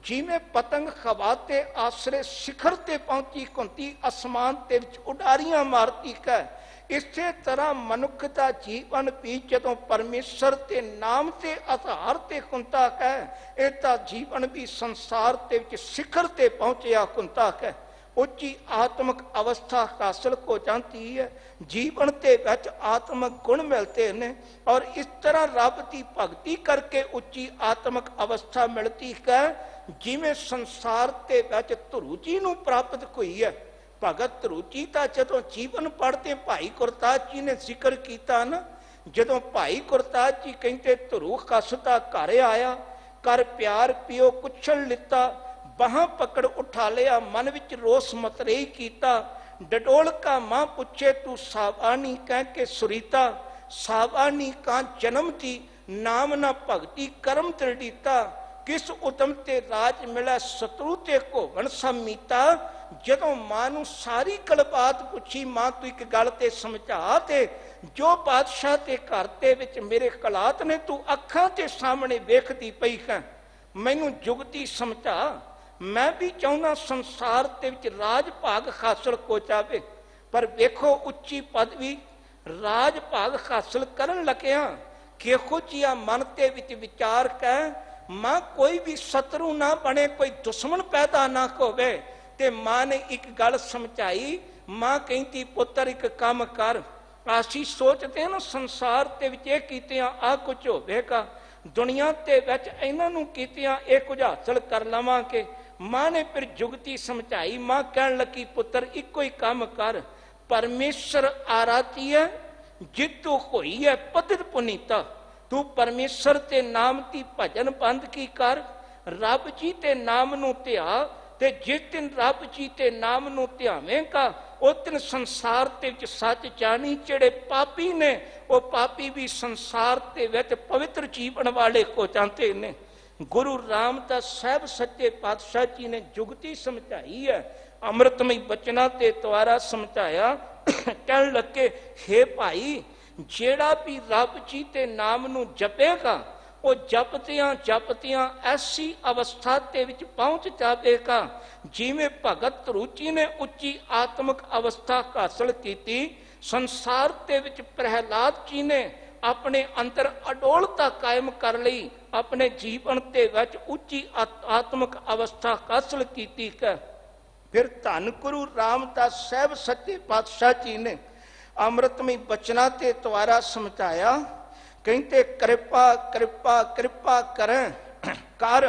ਜਿਵੇਂ ਪਤੰਗ ਹਵਾ ਤੇ ਆਸਰੇ ਸਿਖਰ ਤੇ ਪਹੁੰਚੀ ਘੁੰਮਦੀ, ਅਸਮਾਨ ਦੇ ਵਿੱਚ ਉਡਾਰੀਆਂ ਮਾਰਦੀ ਹੈ, ਇਸੇ ਤਰ੍ਹਾਂ ਮਨੁੱਖ ਦਾ ਜੀਵਨ ਵੀ ਜਦੋਂ ਪਰਮੇਸ਼ਰ ਦੇ ਨਾਮ ਤੇ ਆਧਾਰ ਤੇ ਹੁੰਦਾ ਹੈ, ਇਹ ਤਾਂ ਜੀਵਨ ਵੀ ਸੰਸਾਰ ਦੇ ਵਿੱਚ ਸਿਖਰ ਤੇ ਪਹੁੰਚਿਆ ਹੁੰਦਾ ਹੈ, ਉੱਚੀ ਆਤਮਿਕ ਅਵਸਥਾ ਹਾਸਲ ਹੋ ਜਾਂਦੀ ਹੈ, ਜੀਵਨ ਦੇ ਵਿੱਚ ਆਤਮਿਕ ਗੁਣ ਮਿਲਦੇ ਨੇ, ਔਰ ਇਸ ਤਰ੍ਹਾਂ ਰੱਬ ਦੀ ਭਗਤੀ ਕਰਕੇ ਉੱਚੀ ਆਤਮਿਕ ਅਵਸਥਾ ਮਿਲਦੀ ਹੈ, ਜਿਵੇਂ ਸੰਸਾਰ ਦੇ ਵਿੱਚ ਧਰੂ ਜੀ ਨੂੰ ਪ੍ਰਾਪਤ ਹੋਈ ਹੈ। ਭਗਤ ਧਰੂ ਜੀ ਦਾ ਜਦੋਂ ਜੀਵਨ ਪੜ੍ਹਦੇ ਭਾਈ ਗੁਰਦਾਸ ਜੀ ਨੇ ਜ਼ਿਕਰ ਕੀਤਾ ਨਾ, ਜਦੋਂ ਭਾਈ ਗੁਰਦਾਸ ਜੀ ਕਹਿੰਦੇ ਧਰੂ ਕਸ ਦਾ ਘਰ ਆਇਆ, ਕਰ ਪਿਆਰ ਪਿਓ ਕੁਛਲ ਲਿੱਤਾ, ਬਾਹਾਂ ਪਕੜ ਉਠਾ ਲਿਆ, ਮਨ ਵਿੱਚ ਰੋਸ ਮਤਰੇਈ ਕੀਤਾ, ਡਡੋਲ ਕਾ ਮਾਂ ਪੁੱਛੇ ਤੂੰ ਸਾਵਾਨੀ ਕਹਿ ਕੇ ਸੁਰੀਤਾ, ਸਾਵਾਨੀ ਕਾ ਜਨਮ ਦੀ ਨਾਮ ਨਾ ਭਗਤੀ ਕਰਮ ਦ੍ਰਿੜੀਤਾ, ਕਿਸ ਉਦਮ ਤੇ ਰਾਜ ਮਿਲਿਆ ਸਤਰੂ ਤੇ ਘੋਵਣ ਸਮੀਤਾ। ਜਦੋਂ ਮਾਂ ਨੂੰ ਸਾਰੀ ਗੱਲਬਾਤ ਪੁੱਛੀ, ਮਾਂ ਤੂੰ ਇੱਕ ਗੱਲ ਤੇ ਸਮਝਾ ਤੇ, ਜੋ ਬਾਦਸ਼ਾਹ ਦੇ ਘਰ ਦੇ ਵਿੱਚ ਮੇਰੇ ਹਾਲਾਤ ਨੇ ਤੂੰ ਅੱਖਾਂ ਦੇ ਸਾਹਮਣੇ ਵੇਖਦੀ ਪਈ ਹੈ, ਮੈਨੂੰ ਜੁਗਤੀ ਸਮਝਾ, ਮੈਂ ਵੀ ਚਾਹੁੰਦਾ ਸੰਸਾਰ ਦੇ ਵਿੱਚ ਰਾਜ ਭਾਗ ਹਾਸਲ ਹੋ ਜਾਵੇ। ਪਰ ਵੇਖੋ ਉੱਚੀ ਪਦਵੀ ਰਾਜ ਭਾਗ ਹਾਸਲ ਕਰਨ ਲੱਗਿਆ ਕਿਹੋ ਜਿਹਾ ਮਨ ਦੇ ਵਿੱਚ ਵਿਚਾਰ ਕਹਿ, ਮਾਂ ਕੋਈ ਵੀ ਸ਼ਤਰੂ ਨਾ ਬਣੇ, ਕੋਈ ਦੁਸ਼ਮਣ ਪੈਦਾ ਨਾ ਹੋਵੇ। ਤੇ ਮਾਂ ਨੇ ਇੱਕ ਗੱਲ ਸਮਝਾਈ, ਮਾਂ ਕਹਿੰਦੀ ਪੁੱਤਰ ਇੱਕ ਕੰਮ ਕਰ, ਅਸੀਂ ਸੋਚਦੇ ਨਾ ਸੰਸਾਰ ਦੇ ਵਿੱਚ ਇਹ ਕੀਤਿਆਂ ਆ ਕੁਝ ਹੋਵੇਗਾ, ਦੁਨੀਆ ਦੇ ਵਿੱਚ ਇਹਨਾਂ ਨੂੰ ਕੀਤਿਆਂ ਇਹ ਕੁਝ ਹਾਸਲ ਕਰ ਲਵਾਂਗੇ। ਮਾਂ ਨੇ ਫਿਰ ਜੁਗਤੀ ਸਮਝਾਈ, ਮਾਂ ਕਹਿਣ ਲੱਗੀ ਪੁੱਤਰ ਇੱਕੋ ਹੀ ਕੰਮ ਕਰ, ਪਰਮੇਸ਼ਰ ਆਰਾਧੀਏ ਜਿੱਤੂ ਹੋਈ ਹੈ ਪਤਿਤ ਪੁਨੀਤਾ, ਤੂੰ ਪਰਮੇਸ਼ਰ ਦੇ ਨਾਮ ਦੀ ਭਜਨ ਬੰਦ ਕੀ ਕਰ, ਰੱਬ ਜੀ ਦੇ ਨਾਮ ਨੂੰ ਧਿਆ, ਤੇ ਜਿਸ ਦਿਨ ਰੱਬ ਜੀ ਦੇ ਨਾਮ ਨੂੰ ਧਿਆਵੇਂਗਾ ਉਸ ਦਿਨ ਸੰਸਾਰ ਦੇ ਵਿੱਚ ਸੱਚ ਜਾਣੀ, ਜਿਹੜੇ ਪਾਪੀ ਨੇ ਉਹ ਪਾਪੀ ਵੀ ਸੰਸਾਰ ਦੇ ਵਿੱਚ ਪਵਿੱਤਰ ਜੀਵਨ ਵਾਲੇ ਹੋ ਜਾਂਦੇ ਨੇ। ਗੁਰੂ ਰਾਮਦਾਸ ਸਾਹਿਬ ਸੱਚੇ ਪਾਤਸ਼ਾਹ ਜੀ ਨੇ ਜੁਗਤੀ ਸਮਝਾਈ ਹੈ, ਅੰਮ੍ਰਿਤਮਈ ਬਚਨਾਂ ਦੇ ਦੁਆਰਾ ਸਮਝਾਇਆ। ਕਹਿਣ ਲੱਗੇ, ਹੇ ਭਾਈ, ਜਿਹੜਾ ਵੀ ਰੱਬ ਜੀ ਦੇ ਨਾਮ ਨੂੰ ਜਪੇਗਾ ਉਹ ਜਪਦਿਆਂ ਜਪਦਿਆਂ ਐਸੀ ਅਵਸਥਾ ਦੇ ਵਿੱਚ ਪਹੁੰਚ ਜਾਵੇਗਾ ਜਿਵੇਂ ਭਗਤ ਧਰੂ ਜੀ ਨੇ ਉੱਚੀ ਆਤਮਿਕ ਅਵਸਥਾ ਹਾਸਲ ਕੀਤੀ। ਸੰਸਾਰ ਦੇ ਵਿੱਚ ਪ੍ਰਹਿਲਾਦ ਜੀ ਨੇ ਆਪਣੇ ਅੰਦਰ ਅਡੋਲਤਾ ਕਾਇਮ ਕਰ ਲਈ, ਆਪਣੇ ਜੀਵਨ ਦੇ ਵਿੱਚ ਉੱਚੀ ਆਤਮਿਕ ਅਵਸਥਾ ਹਾਸਲ ਕੀਤੀ ਹੈ। ਫਿਰ ਧੰਨ ਗੁਰੂ ਰਾਮਦਾਸ ਸਾਹਿਬ ਸੱਚੇ ਪਾਤਸ਼ਾਹ ਜੀ ਨੇ ਅੰਮ੍ਰਿਤਮਈ ਬਚਨਾਂ ਦੇ ਦੁਆਰਾ ਸਮਝਾਇਆ। ਕਹਿੰਦੇ ਕਿਰਪਾ ਕਿਰਪਾ ਕਿਰਪਾ ਕਰ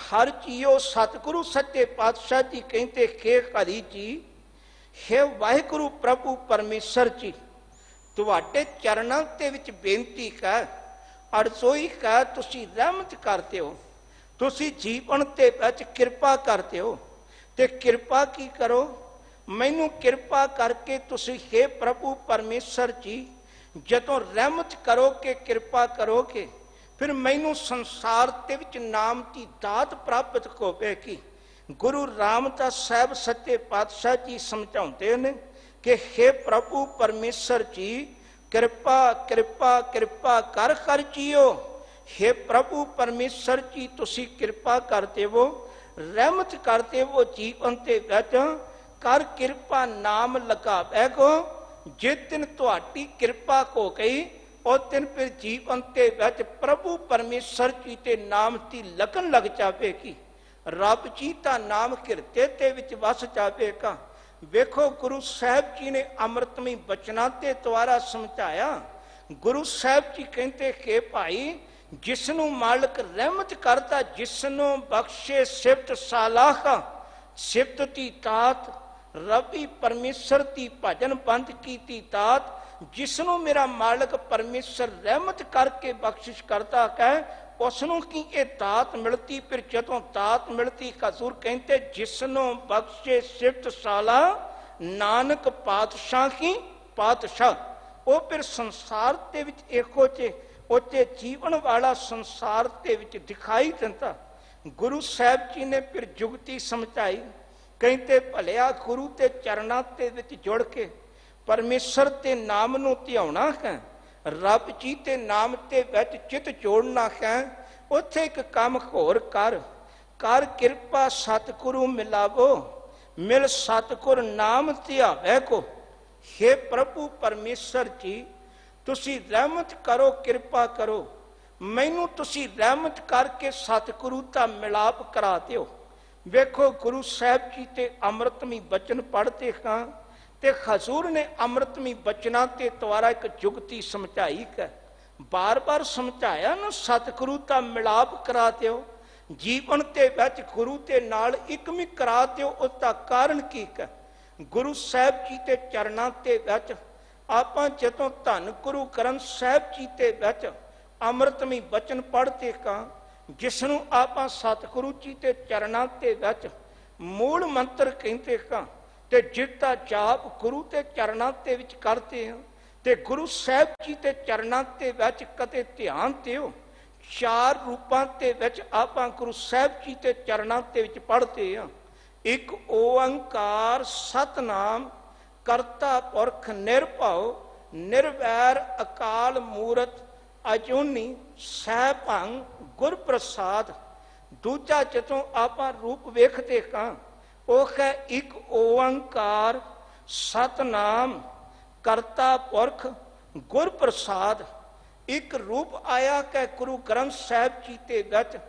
ਹਰ ਚੀਓ ਸਤਿਗੁਰੂ ਸੱਚੇ ਪਾਤਸ਼ਾਹ ਜੀ ਕਹਿੰਦੇ, ਹੇ ਹਰੀ ਜੀ, ਹੇ ਵਾਹਿਗੁਰੂ ਪ੍ਰਭੂ ਪਰਮੇਸ਼ਰ ਜੀ, ਤੁਹਾਡੇ ਚਰਨਾਂ ਦੇ ਵਿੱਚ ਬੇਨਤੀ ਹੈ, ਅਰਜ਼ੋਈ ਹੈ, ਤੁਸੀਂ ਰਹਿਮਤ ਕਰਦੇ ਹੋ, ਤੁਸੀਂ ਜੀਵਨ ਦੇ ਵਿੱਚ ਕਿਰਪਾ ਕਰਦੇ ਹੋ। ਤੇ ਕਿਰਪਾ ਕੀ ਕਰੋ, ਮੈਨੂੰ ਕਿਰਪਾ ਕਰਕੇ ਤੁਸੀਂ ਹੇ ਪ੍ਰਭੂ ਪਰਮੇਸ਼ਰ ਜੀ ਜਦੋਂ ਰਹਿਮਤ ਕਰੋਗੇ, ਕਿਰਪਾ ਕਰੋਗੇ, ਫਿਰ ਮੈਨੂੰ ਸੰਸਾਰ ਦੇ ਵਿੱਚ ਨਾਮ ਦੀ ਦਾਤ ਪ੍ਰਾਪਤ ਹੋਵੇਗੀ। ਗੁਰੂ ਰਾਮਦਾਸ ਸਾਹਿਬ ਸੱਚੇ ਪਾਤਸ਼ਾਹ ਜੀ ਸਮਝਾਉਂਦੇ ਨੇ ਕਿ ਹੇ ਪ੍ਰਭੂ ਪਰਮੇਸ਼ਰ ਜੀ, ਕਿਰਪਾ ਕਿਰਪਾ ਕਿਰਪਾ ਕਰ ਕਰ ਜੀਓ। ਹੇ ਪ੍ਰਭੂ ਪਰਮੇਸ਼ਰ ਜੀ, ਤੁਸੀਂ ਕਿਰਪਾ ਕਰਦੇ ਹੋ, ਰਹਿਮਤ ਕਰਦੇ ਹੋ ਜੀਵਨ ਦੇ ਵਿੱਚ, ਕਰ ਕਿਰਪਾ ਨਾਮ ਲਗਾਵੇਗੋ। ਜਿਸ ਦਿਨ ਤੁਹਾਡੀ ਕਿਰਪਾ ਹੋ ਗਈ ਉਸ ਦਿਨ ਫਿਰ ਜੀਵਨ ਦੇ ਵਿੱਚ ਪ੍ਰਭੂ ਪਰਮੇਸ਼ਰ ਜੀ ਦੇ ਨਾਮ ਦੀ ਲਗਨ ਲੱਗ ਜਾਵੇਗੀ, ਰੱਬ ਜੀ ਦਾ ਨਾਮ ਹਿਰਦੇ ਦੇ ਵਿੱਚ ਵਸ ਜਾਵੇਗਾ। ਵੇਖੋ ਗੁਰੂ ਸਾਹਿਬ ਜੀ ਨੇ ਅੰਮ੍ਰਿਤਮਈ ਬਚਨਾਂ ਦੇ ਦੁਆਰਾ ਸਮਝਾਇਆ। ਗੁਰੂ ਸਾਹਿਬ ਜੀ ਕਹਿੰਦੇ ਕਿ ਭਾਈ, ਜਿਸ ਨੂੰ ਮਾਲਕ ਰਹਿਮਤ ਕਰਦਾ, ਜਿਸ ਨੂੰ ਬਖਸ਼ੇ ਸਿਫਤ ਸਾਲਾਹਾ, ਸਿਫਤ ਦੀ ਦਾਤ, ਰੱਬੀ ਪਰਮੇਸ਼ਰ ਦੀ ਭਜਨ ਬੰਦ ਕੀਤੀ ਦਾਤ, ਜਿਸ ਨੂੰ ਮੇਰਾ ਮਾਲਕ ਪਰਮੇਸ਼ਰ ਰਹਿਮਤ ਕਰਕੇ ਬਖਸ਼ਿਸ਼ ਕਰਦਾ ਹੈ, उसनों की ये दात मिलती। फिर जदों दात मिलती हजूर कहते जिसनों बख्शे सिफत साला नानक पातशाह की पातशाह। वो फिर संसार के विच इहो जे उचे जीवन वाला संसार के विच दिखाई दिता। गुरु साहब जी ने फिर जुगती समझाई। कहते भलिया गुरु के चरणों के विच जुड़ के परमेश्वर के नाम नूं ध्याउणा है, रब जी के नाम के विच चित जोड़ना है। उत्थे एक काम होर कर कर किरपा सतगुरु मिलावो, मिल सतगुर नाम ध्यावे को। हे प्रभु परमेश्वर जी तुसी रहमत करो, कृपा करो, मैनू तुसी रहमत करके सतगुरु का मिलाप करा दिओ। वेखो गुरु साहब जी ते अमृतमी बचन पढ़ते हाँ ते हजूर ने अमृतमी बचना के द्वारा एक जुगती समझाई है। बार बार समझाया ना सतगुरु का मिलाप करा दिओ, जीवन के विच गुरु के नाल इकमी करा दिओ। उसका कारण की है? गुरु साहब जी के चरणों के विच आपां जदों धन गुरु ग्रंथ साहब जी के विच अमृतमी बचन पढ़ते हाँ, जिसनों आपां सतगुरु जी के चरणों के विच मूल मंत्र कहते हाँ, ते जिसका जाप गुरु के चरणों के विच करते हैं ते गुरु साहब जी के चरणों के विच कदे ध्यान दिओ। चार रूपां के विच आपां गुरु साहब जी के चरणों के विच पढ़ते हैं। एक ओंकार सतनाम करता पुरख निरभव निर्वैर अकाल मूरत अजूनी सहभंग गुर प्रसाद। दूजा जदों आपां रूप वेखते हाँ वह है एक ओंकार सतनाम करता पुरख गुर प्रसाद। एक रूप आया कि गुरु ग्रंथ साहब जी के विच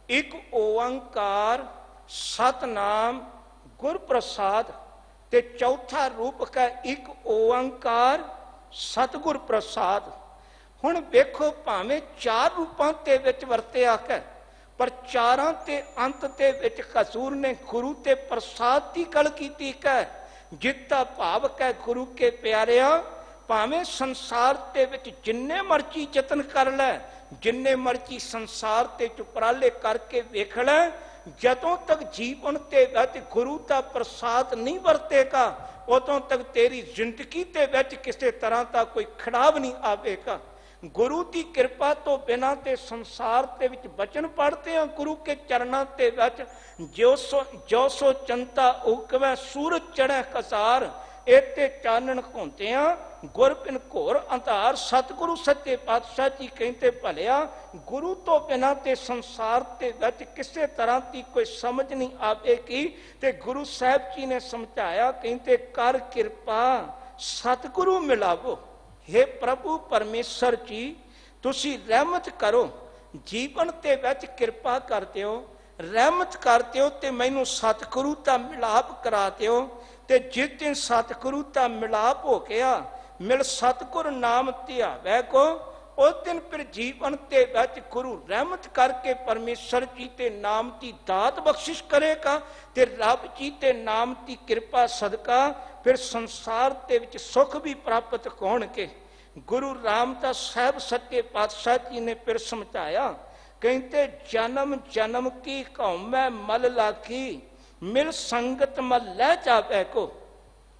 एक ओंकार सतनाम गुर प्रसाद ते चौथा रूप का एक ओंकार सतगुर प्रसाद। हुण वेखो भावें चार रूपां ते विच वरतिया है पर चारां ते अंत ते विच हजूर ने गुरु ते प्रसाद की गल कीती है। जिसका भाव है गुरु के प्यारिया भावें संसार के विच जिन्ने मर्जी यतन कर लै, जिन्ने मर्जी संसार ते चुपराले करके वेख लै, जदों तक जीवन के विच गुरु का प्रसाद नहीं वरतेगा उदों तक तेरी जिंदगी के विच किसी तरह का कोई खड़ाव नहीं आवेगा। गुरु की कृपा तो बिना ते संसार के विच बचन पढ़ते हैं गुरु के चरणों के विच जो सो चंता उगवै सूरज चढ़ै कसार इते चानण घुंदिया गुर बिन घोर अंधार। सतगुरु सच्चे पातशाह जी कहते भलिया गुरु तो बिना ते संसार के विच किसी तरह की कोई समझ नहीं आवेगी। ते गुरु साहब जी ने समझाया कहते कर कृपा सतगुरु मिलावो। हे प्रभु परमेश्वर जी तुसी रहमत करो, जीवन के विच कृपा कर दिओ, रहमत कर दिओ ते मैनू सतगुरु का मिलाप करा दिओ। ते जिस दिन सतगुरु का मिलाप हो गया मिल सतगुर नाम ध्यावै को उस दिन फिर जीवन के विच गुरु रहमत करके परमेश्वर जी के नाम की दात बख्शिश करेगा ते रब जी के नाम की कृपा सदका फिर संसार के विच सुख भी प्राप्त होणगे। गुरु रामदास साहब सच्चे पातशाह जी ने फिर समझाया कहते जन्म जन्म की कौमै मल लागी मिल संगत मल लै जावे को।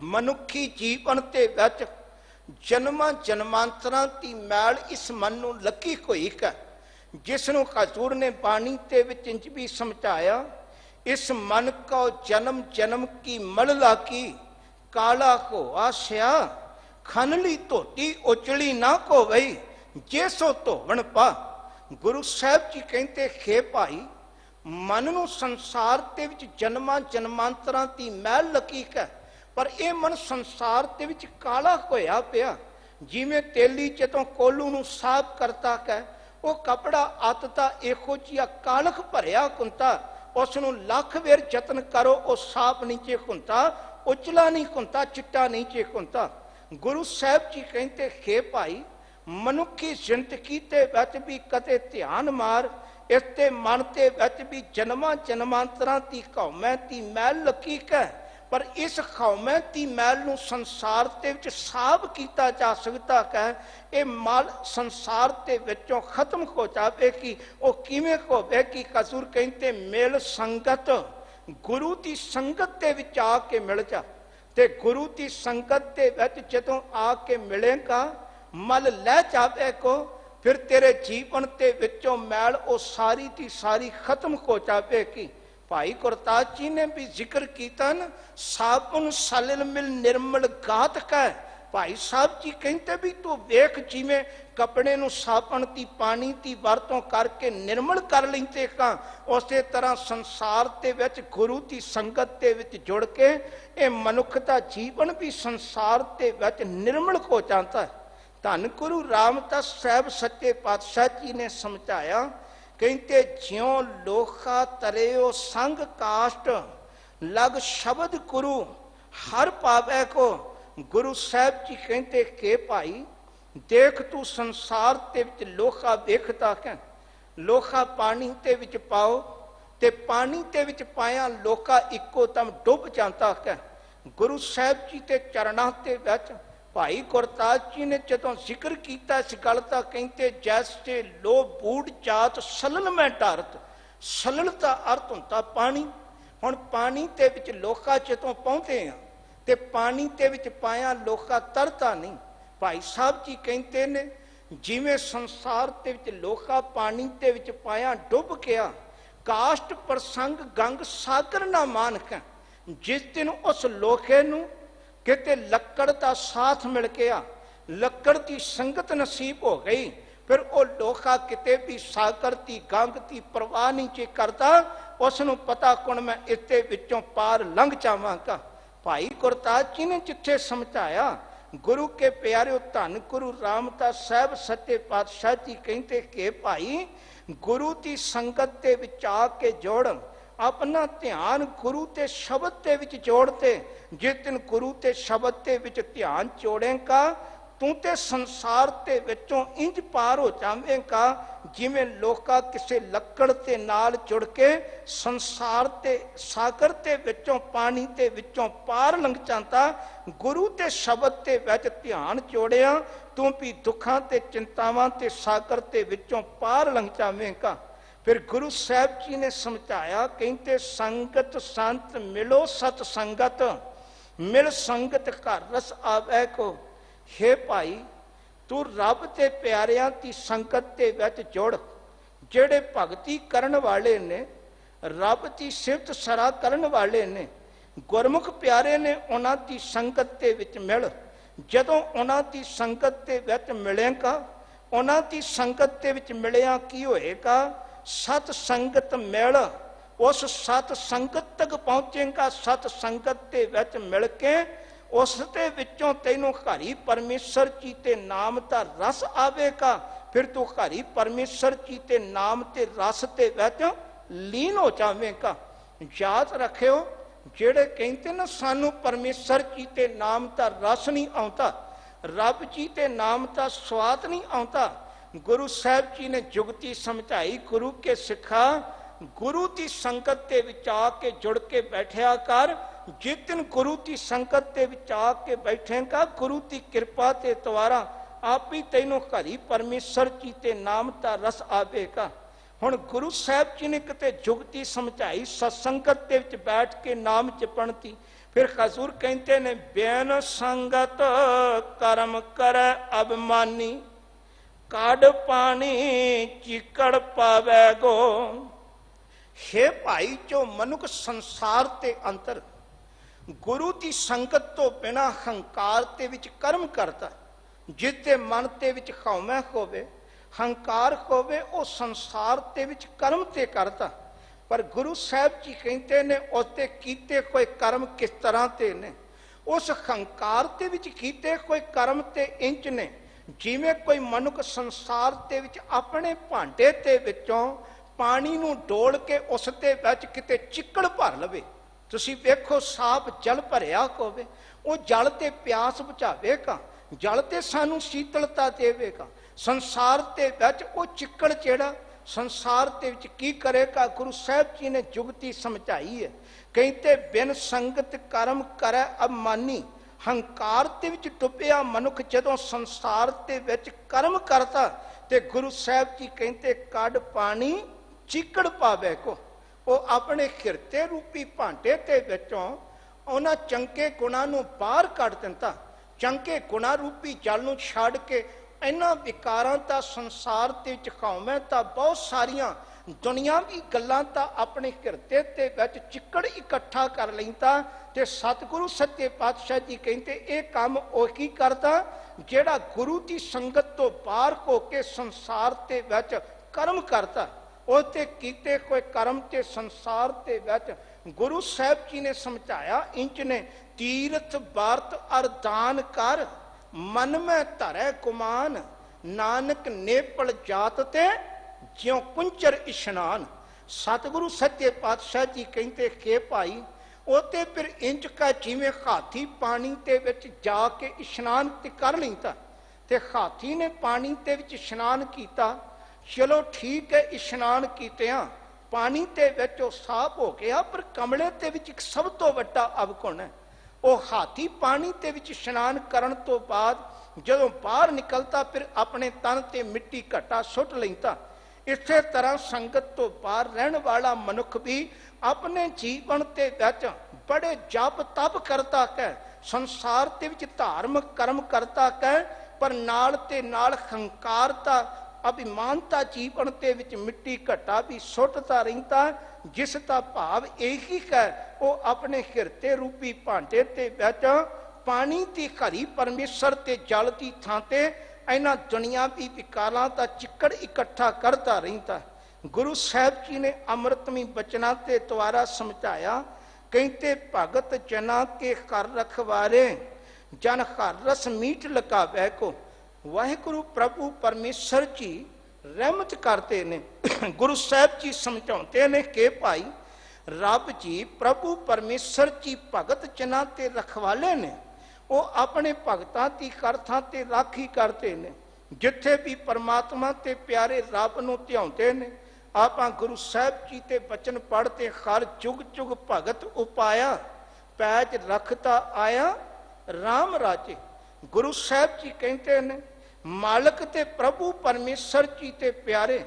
मनुखी जीवन के विच जन्मां जन्मांतरां की मैल इस मन नूं लगी हुई है, जिसनों हजूर ने बाणी के विच इंज भी समझाया इस मन को जन्म जन्म की मल लागी काला हो आस्या खनली धोती उचली ना को वही जे सो धोवन पा। गुरु साहब जी कहते हे भाई मन नूं संसार के विच जन्मां जन्मांतरां की मैल लगी है पर यह मन संसार के विच काला होया पिया। जिवें तेली जदों कोलू नूं साफ करता है वो कपड़ा अतता इहो जिहा कालख भरिया हुंदा उसनूं लख वेर यतन करो वो साफ नीचे हुंदा, उजला नहीं हुंदा, चिट्टा नीचे हुंदा। गुरु साहब जी कहते हे भाई मनुखी जिंदगी के विच भी कदे ध्यान मार, इसते मन के विच भी जन्मां जन्मांतरां की कौमै की मैल लगी है पर इस खौमे की मैल नूं संसार दे विच साफ किया जा सकता है। ये माल संसार के विचों खत्म हो जाएगी। वो किवें होवेगी? कसूर कहते मेल संगत, गुरु की संगत दे विच आके मिल जा। ते गुरु की संगत दे विच जदों आके मिलेगा, मल लै जावेगो, फिर तेरे जीवन के विचों मैल वो सारी की सारी खत्म हो जाएगी। भाई गुरदास जी ने भी जिक्र किया न, साबुन सलिल मिल निर्मल गात का। भाई साहब जी कहते भी तू वेख जिमें कपड़े नूं साबुन की पानी की वरतों करके निर्मल कर लेंदे का, उस तरह संसार के विच गुरु की संगत के विच जुड़ के ये मनुख का जीवन भी संसार के विच निर्मल हो जाता है। धन गुरु रामदास साहब सच्चे पातशाह जी ने समझाया, कहते ज्यों लोखा तरेओ संग काष्ट, लग शब्द गुरु हर पावे को। गुरु साहब जी कहते के भाई देख तू संसार ते विच लोखा वेखदा कै, लोखा पानी ते विच पाओ ते पानी ते विच पाया लोका इको दम डुब जाता कै। गुरु साहब जी के चरणों के विच भाई गुरदास जी ने जदों जिक्र किया इस गल का, कहते जैसे लो बूढ़ जात सलल में डारत। सलल का अर्थ होता पानी। हुण पानी ते विच लोका जदों पाउंदे आ ते पानी ते विच पाया लोका तरता नहीं। भाई साहब जी कहते ने जिवें संसार ते विच लोका पानी ते विच पाया डुब गया, काष्ट प्रसंग गंग सागर ना मान कै। जिस दिन उस लोके नूं किते लक्कड़ का साथ मिल गया, लक्कड़ की संगत नसीब हो गई, फिर वो लोका किते भी सागर की गंग की परवाह नहीं जे करता। उसनूं पता कुण मैं इसके विचों पार लंघ जावांगा। भाई गुरदास जी ने जिथे समझाया, गुरु के प्यारे धन गुरु रामदास साहब सच्चे पातशाह जी कहते कि भाई गुरु की संगत के विच आके जोड़, अपना ध्यान गुरु के शब्द के विच जोड़ते। जिस दिन गुरु के शब्द के विच ध्यान जोड़ेगा, तू ते संसार के विचों इंज पार हो जावेगा जिवें लोका किसी लक्कड़ के नाल जुड़ के संसार के सागर के विचों पानी के विचों पार लंघ जाता। गुरु के शब्द के विच ध्यान जोड़िया, तू भी दुखां ते चिंतावां ते सागर के विचों पार लंघ जावेगा। फिर गुरु साहब जी ने समझाया, कहते संगत संत मिलो सत संगत, मिल संगत घर रस आवे को। हे भाई तू रब के प्यारियां की संगत के विच जुड़, जेड़े भगती करन वाले ने, रब की सिफत सरा करन वाले ने, गुरमुख प्यारे ने, उन्हां की संगत के विच मिल। जदों उन्हां की संगत के विच मिलेगा, उन्हां की संगत के विच मिलिया की होएगा? सत संगत मिल, उस सत संगत तक पहुंचेगा। सत संगत के विच मिल के उस दे विचों तैनूं हरि परमेश्वर जी ते नाम दा रस आवेगा। फिर तू हरि परमेश्वर जी ते नाम ते रस ते विच लीन हो जावेगा। याद रखियो, जेड़े कहते ना सानू परमेश्वर जी ते नाम दा रस नहीं आउंदा, रब जी ते नाम दा स्वाद नहीं आउंदा। गुरु साहब जी ने जुगती समझाई, गुरु के सिखा गुरु की संगत के विच आके जुड़ के बैठया कर। जिस दिन गुरु की संगत के विच आके बैठेगा, गुरु की कृपा के द्वारा आप ही तैनूं हरि परमेश्वर जी के नाम का रस आवेगा। हुण गुरु साहब जी ने किते जुगती समझाई, सत्संगत के विच बैठ के नाम जपण दी। फिर हजूर कहते ने, बेन संगत कर्म करे अभिमानी, काड पानी चिकड़ पावे गो। हे भाई जो मनुख संसार के अंतर गुरु की संगत तो बिना हंकार ते विच कर्म करता, जिसके मन ते विच खौमे होवे, हंकार होवे, वो संसार ते विच कर्म ते करता। पर गुरु साहब जी कहते ने उसते कीते कोई कर्म किस तरह ते ने, उस हंकार ते विच कीते कोई कर्म ते इंच ने जिवें कोई मनुख संसार ते विच अपने भांडे ते विचों पानी नूं डोल के उस दे विच किते चिक्कड़ भर लवे। तुसीं वेखो साफ जल भरिया होवे, वो जल ते प्यास बुझावेगा, जल ते सानू शीतलता देवेगा। संसार ते विच वो चिक्कड़ जिहड़ा संसार के विच की करेगा। गुरु साहब जी ने जुगती समझाई है, कहते बिन संगत कर्म करे अबमानी। हंकार के विच डुबिया मनुख जदों संसार के विच कर्म करता ते गुरु साहब जी कहते कड़ पानी चिकड़ पावे को। वो अपने खिरते रूपी भांडे के विचों उन्हां चंगे गुणां नूं बाहर कढ दिंदा। चंगे गुणां रूपी जल नूं छड्ड के इन्हां विकारां दा संसार दे विच खौमे तां बहुत सारियां दुनियावी गल्लां तां अपने हिरदे ते विच चिकड़ इकट्ठा कर लैंदा। ते सतगुरु सच्चे पातशाह जी कहते ये काम ओही करदा जिहड़ा गुरु की संगत तो बाहर हो के संसार ते विच कर्म करदा। उसते कीते कोई कर्म ते संसार ते विच गुरु साहब जी ने समझाया इंज ने तीर्थ बारत अर दान कर मन में धरै गुमान। नानक नेपल जात ते ज्यों कुंचर इशनान। सतगुरु सच्चे पातशाह जी कहते के भाई उते फिर इंज का जिवें हाथी पानी ते विच जाके इशनान ते कर लैंदा ते हाथी ने पानी ते विच इशनान कीता। चलो ठीक है, इशनान कीतिया पानी ते विच ओ साफ हो गया, पर कमले ते विच एक सब तो वड्डा अवगुण है। वो हाथी पानी ते विच इशनान करन तो बाद जदों बाहर निकलता फिर अपने तन ते मिट्टी घटा सुट लैंदा। इसे तरह संगत तो बाहर रहन वाला मनुख भी अपने जीवन के विच बड़े जप तप करता है, संसार के विच धार्मिक कर्म करता है, पर नाल ते नाल हंकारता अभिमानता जीवन के विच मिट्टी घटा भी सुटता रहिंदा। जिसका भाव यही है वो अपने हिरते रूपी भांडे ते विच पानी की खरी परमेश्वर ते जल की थां ते इन्हां दुनियावी विकारां दा चिक्कड़ इकट्ठा करता रहिंदा। गुरु साहब जी ने अमृतमी बचना के द्वारा समझाया, कहते भगत जना के कर रखवारे जन हर रस मीठ लगावै को। वाहिगुरु प्रभु परमेश्वर जी रहमत करते ने। गुरु साहब जी समझाते ने कि भाई रब जी प्रभु परमेश्वर जी भगत जना ते रखवाले ने, वो अपने भगतां की करथां ते राखी करते ने। जिथे भी परमात्मा ते प्यारे रब नूं ध्याउंदे ने। आपां गुरु साहब जी ते बचन पढ़ते हर जुग जुग भगत उपाया पैज रखता आया राम राजे। गुरु साहब जी कहते ने मालक ते प्रभु परमेश्वर जी ते प्यारे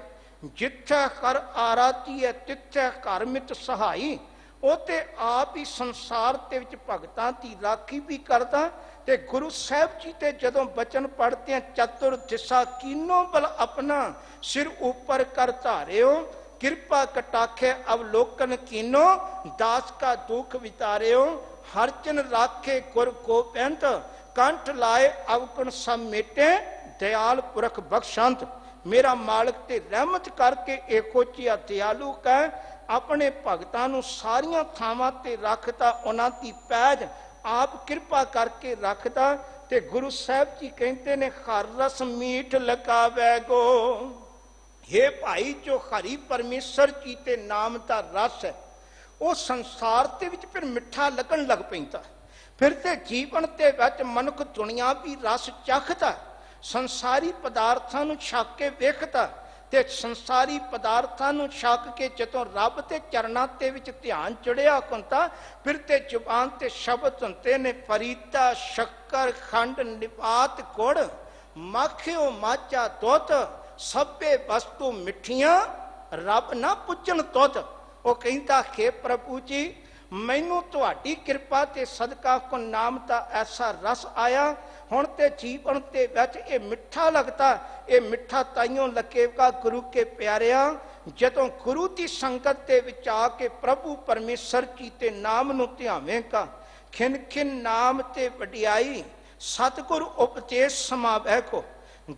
जिथे कर आराती है तिथे कर मित सहाई। वो ते आप ही संसार ते विच भगतां की राखी भी करता। ते गुरु साहब जी ते जदों बचन पढ़ते हैं चतुर दिशा कीनो बल अपना सिर ऊपर कर धारियो। कृपा कटाखे अवलोकन कीनो दास का दुख वितारियो। हरचन राखे गुर गोबिंद कंठ लाए अवगुण समेटे दयाल पुरख बख्शंत। मेरा मालिक ते रहमत करके एको जिहा दयालु कह अपने भगतां नूं सारियां थावां ते रखदा। उन्हां दी पैज आप कृपा करके रखदा। ते गुरु साहब जी कहते ने हर रस मीठ लगावै गो। हे भाई जो हरि परमेश्वर जी ते नाम दा रस है वो संसार दे विच फिर मिठा लगन लग पैंदा। फिर ते जीवन ते विच मनुख दुनियावी रस चखदा, संसारी पदार्थां नूं छक के वेखदा ते संसारी पदार्थां नूं छक के जदों रब ते चरणां ते विच ध्यान चढ़िया हुंदा फिर ते जुबान ते शब्द हुंदे ने फरीदा शक्कर खंड निपात गुड़ माखियो माचा दुध सभे वस्तु मिठियां रब ना पुजन तुध। वो कहता हे प्रभु जी मैनू तुहाडी कृपा ते सदका को नाम दा ऐसा रस आया हुण ते जीवन ते विच ये मिठा लगता। ये मिठा ताइयों लगेगा गुरु के प्यारिया जदों गुरु की संगत दे विच आके प्रभु परमेश्वर जी ते नाम नूं ध्यावेगा। खिन खिन नाम ते वडियाई सतगुरु उपदेश समावै को।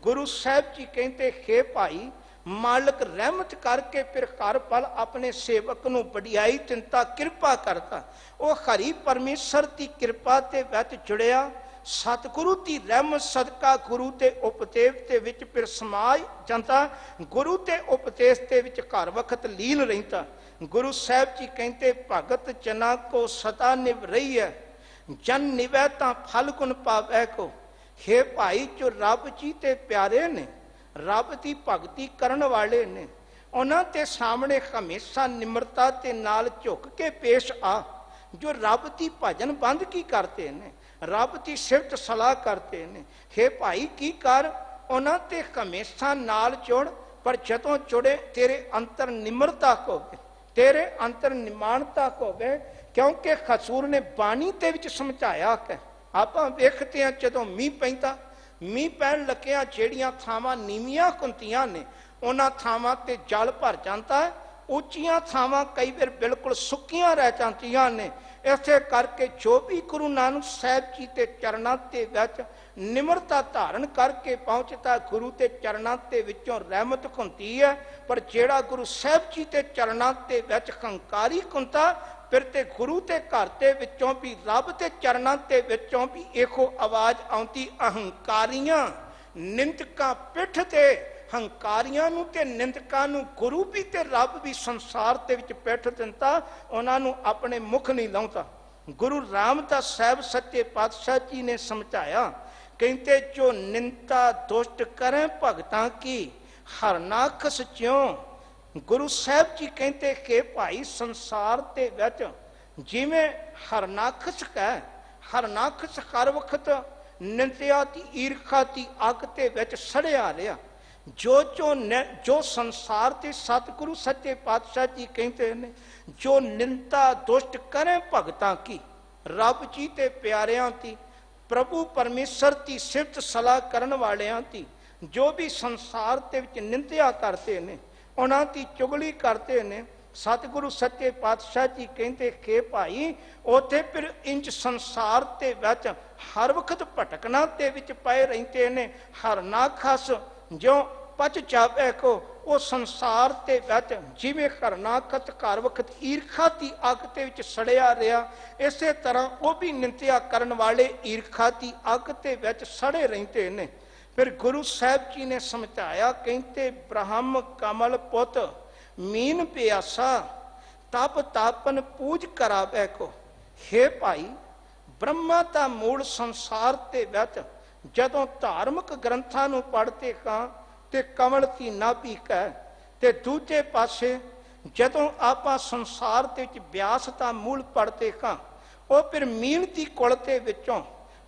गुरु साहब जी कहते हे भाई मालिक रहमत करके फिर हर पल अपने सेवक नूं वडियाई चिंता कृपा करता। वो हरि परमेश्वर की कृपा ते विच जुड़िया सतगुरु की रहमत सदका गुरु के उपदेश के विच फिर समाज जाता। गुरु के उपदेश के विच हर वक्त लीन रहिंदा। गुरु साहब जी कहते भगत जना को सदा निभ रही है जन निवै तां फल गुण पावै को। हे भाई जो रब जी ते प्यारे ने रब की भगती करन वाले ने ਉਹਨਾਂ ਦੇ ਸਾਹਮਣੇ ਹਮੇਸ਼ਾ ਨਿਮਰਤਾ ਤੇ ਨਾਲ ਝੁਕ ਕੇ ਪੇਸ਼ ਆ। ਜੋ ਰੱਬ ਦੀ ਭਜਨ ਬੰਦਗੀ ਕਰਦੇ ਨੇ, ਰੱਬ ਦੀ ਸਿਫਤ ਸਲਾਹ ਕਰਦੇ ਨੇ, ਹੇ ਭਾਈ ਕੀ ਕਰ, ਉਹਨਾਂ ਤੇ ਹਮੇਸ਼ਾ ਨਾਲ ਜੁੜ। ਪਰ ਜਦੋਂ ਜੁੜੇ ਤੇਰੇ ਅੰਤਰ ਨਿਮਰਤਾ ਹੋਵੇ, ਤੇਰੇ ਅੰਤਰ ਨਿਮਾਨਤਾ ਹੋਵੇ। ਕਿਉਂਕਿ ਖਸੂਰ ਨੇ ਬਾਣੀ ਦੇ ਵਿੱਚ ਸਮਝਾਇਆ ਕਿ ਆਪਾਂ ਵੇਖਦੇ ਹਾਂ ਜਦੋਂ ਮੀਂਹ ਪੈਂਦਾ, ਮੀਂਹ ਪੈਣ ਲੱਗਿਆ ਜਿਹੜੀਆਂ ਥਾਵਾਂ ਨੀਵੀਆਂ ਹੁੰਦੀਆਂ ਨੇ ਉਹਨਾਂ ਥਾਵਾਂ ਤੇ ਜਲ ਭਰ ਜਾਂਦਾ ਹੈ, ਉੱਚੀਆਂ ਥਾਵਾਂ ਕਈ ਵਾਰ ਬਿਲਕੁਲ ਸੁੱਕੀਆਂ ਰਹਿ ਜਾਂਦੀਆਂ ਨੇ। ਇਸੇ ਕਰਕੇ ਜੋ ਵੀ ਗੁਰੂ ਨਾਨਕ ਸਾਹਿਬ ਜੀ ਦੇ ਚਰਨਾਂ ਦੇ ਵਿੱਚ ਨਿਮਰਤਾ ਧਾਰਨ ਕਰਕੇ ਪਹੁੰਚਦਾ, ਗੁਰੂ ਦੇ ਚਰਨਾਂ ਦੇ ਵਿੱਚੋਂ ਰਹਿਮਤ ਹੁੰਦੀ ਹੈ। ਪਰ ਜਿਹੜਾ ਗੁਰੂ ਸਾਹਿਬ ਜੀ ਦੇ ਚਰਨਾਂ ਦੇ ਵਿੱਚ ਹੰਕਾਰੀ ਹੁੰਦਾ, ਫਿਰ ਤੇ ਗੁਰੂ ਦੇ ਘਰ ਦੇ ਵਿੱਚੋਂ ਵੀ, ਰੱਬ ਦੇ ਚਰਨਾਂ ਦੇ ਵਿੱਚੋਂ ਵੀ ਇਹੋ ਆਵਾਜ਼ ਆਉਂਦੀ, ਅਹੰਕਾਰੀਆਂ ਨਿੰਦਕਾਂ ਪਿੱਠ ਤੇ। ਹੰਕਾਰੀਆਂ ਨੂੰ ਤੇ ਨਿੰਦਕਾਂ ਨੂੰ ਗੁਰੂ ਵੀ ਤੇ ਰੱਬ ਵੀ ਸੰਸਾਰ ਦੇ ਵਿੱਚ ਪਿੱਠ ਦਿੰਦਾ, ਉਹਨਾਂ ਨੂੰ ਆਪਣੇ ਮੁਖ ਨਹੀਂ ਲਾਉਂਦਾ। ਗੁਰੂ ਰਾਮਦਾਸ ਸਾਹਿਬ ਸੱਚੇ ਪਾਤਸ਼ਾਹ ਜੀ ਨੇ ਸਮਝਾਇਆ, ਕਹਿੰਦੇ ਜੋ ਨਿੰਦਾ ਦੁਸ਼ਟ ਕਰੇ ਭਗਤਾਂ ਕੀ ਹਰਨਾਖਸ ਚਿਉ। ਗੁਰੂ ਸਾਹਿਬ ਜੀ ਕਹਿੰਦੇ ਕਿ ਭਾਈ ਸੰਸਾਰ ਦੇ ਵਿੱਚ ਜਿਵੇਂ ਹਰਨਾਖਸ ਕਹਿ, ਹਰਨਾਖਸ ਹਰ ਵਕਤ ਨਿੰਦਿਆ ਦੀ ਈਰਖਾ ਦੀ ਅੱਗ ਦੇ ਵਿੱਚ ਸੜਿਆ ਰਿਹਾ। ਜੋ ਸੰਸਾਰ ਦੇ ਸਤਿਗੁਰੂ ਸੱਚੇ ਪਾਤਸ਼ਾਹ ਜੀ ਕਹਿੰਦੇ ਨੇ, ਜੋ ਨਿੰਦਾ ਦੁਸ਼ਟ ਕਰੇ ਭਗਤਾਂ ਕੀ, ਰੱਬ ਜੀ ਤੇ ਪਿਆਰਿਆਂ ਦੀ, ਪ੍ਰਭੂ ਪਰਮੇਸ਼ਰ ਦੀ ਸਿਫਤ ਸਲਾਹ ਕਰਨ ਵਾਲਿਆਂ ਦੀ, ਜੋ ਵੀ ਸੰਸਾਰ ਦੇ ਵਿੱਚ ਨਿੰਦਿਆ ਕਰਦੇ ਨੇ, ਉਹਨਾਂ ਦੀ ਚੁਗਲੀ ਕਰਦੇ ਨੇ, ਸਤਿਗੁਰੂ ਸੱਚੇ ਪਾਤਸ਼ਾਹ ਜੀ ਕਹਿੰਦੇ ਕਿ ਭਾਈ ਉੱਥੇ ਫਿਰ ਇੰਜ ਸੰਸਾਰ ਦੇ ਵਿੱਚ ਹਰ ਵਕਤ ਭਟਕਣਾ ਦੇ ਵਿੱਚ ਪਏ ਰਹਿੰਦੇ ਨੇ। ਹਰਨਾਖਸ ਜੋ ਪਚ ਜਾਵੇ ਕੋ, ਉਹ ਸੰਸਾਰ ਦੇ ਵਿੱਚ ਜਿਵੇਂ ਹਰਨਾਖਸ ਹਰ ਵਕਤ ਈਰਖਾ ਦੀ ਅੱਗ ਦੇ ਵਿੱਚ ਸੜਿਆ ਰਿਹਾ, ਇਸੇ ਤਰ੍ਹਾਂ ਉਹ ਵੀ ਨਿੰਦਿਆ ਕਰਨ ਵਾਲੇ ਈਰਖਾ ਦੀ ਅੱਗ ਦੇ ਵਿੱਚ ਸੜੇ ਰਹਿੰਦੇ ਨੇ। ਫਿਰ ਗੁਰੂ ਸਾਹਿਬ ਜੀ ਨੇ ਸਮਝਾਇਆ, ਕਹਿੰਦੇ ਬ੍ਰਹਮ ਕਮਲ ਪੁੱਤ ਮੀਨ ਪਿਆਸਾ ਤਪ ਤਾਪਨ ਪੂਜ ਕਰਾਵੇ ਕੋ। ਹੇ ਭਾਈ, ਬ੍ਰਹਮਾ ਦਾ ਮੂਲ ਸੰਸਾਰ ਦੇ ਵਿੱਚ ਜਦੋਂ ਧਾਰਮਿਕ ਗ੍ਰੰਥਾਂ ਨੂੰ ਪੜ੍ਹਦੇ ਹਾਂ ਤੇ ਕਮਲ ਦੀ ਨਾਭੀ ਕਹਿ, ਤੇ ਦੂਜੇ ਪਾਸੇ ਜਦੋਂ ਆਪਾਂ ਸੰਸਾਰ ਦੇ ਵਿੱਚ ਬਿਆਸ ਦਾ ਮੂਲ ਪੜ੍ਹਦੇ ਹਾਂ, ਉਹ ਫਿਰ ਮੀਨ ਦੀ ਕੁਲ ਦੇ ਵਿੱਚੋਂ,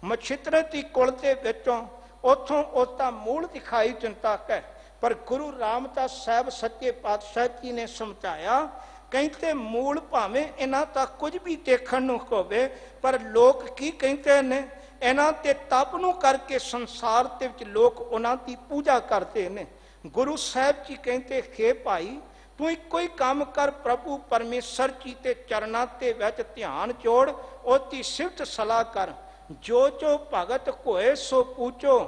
ਮਛਿਤਰ ਦੀ ਕੁਲ ਦੇ ਵਿੱਚੋਂ ਉੱਥੋਂ ਉਸਦਾ ਮੂਲ ਦਿਖਾਈ ਦਿੰਦਾ ਹੈ। ਪਰ ਗੁਰੂ ਰਾਮਦਾਸ ਸਾਹਿਬ ਸੱਚੇ ਪਾਤਸ਼ਾਹ ਜੀ ਨੇ ਸਮਝਾਇਆ, ਕਹਿੰਦੇ ਮੂਲ ਭਾਵੇਂ ਇਹਨਾਂ ਦਾ ਕੁਝ ਵੀ ਦੇਖਣ ਨੂੰ ਹੋਵੇ, ਪਰ ਲੋਕ ਕੀ ਕਹਿੰਦੇ ਨੇ, ਇਹਨਾਂ ਤੇ ਤਪ ਨੂੰ ਕਰਕੇ ਸੰਸਾਰ ਦੇ ਵਿੱਚ ਲੋਕ ਉਹਨਾਂ ਦੀ ਪੂਜਾ ਕਰਦੇ ਨੇ। ਗੁਰੂ ਸਾਹਿਬ ਜੀ ਕਹਿੰਦੇ ਕਿ ਭਾਈ ਤੂੰ ਇੱਕੋ ਹੀ ਕੰਮ ਕਰ, ਪ੍ਰਭੂ ਪਰਮੇਸ਼ਰ ਜੀ ਦੇ ਚਰਨਾਂ ਦੇ ਵਿੱਚ ਧਿਆਨ ਜੋੜ, ਉਹਦੀ ਸਿਫਤ ਸਲਾਹ ਕਰ। ਜੋ ਜੋ ਭਗਤ ਹੋਏ ਸੋ ਪੂਜੋ,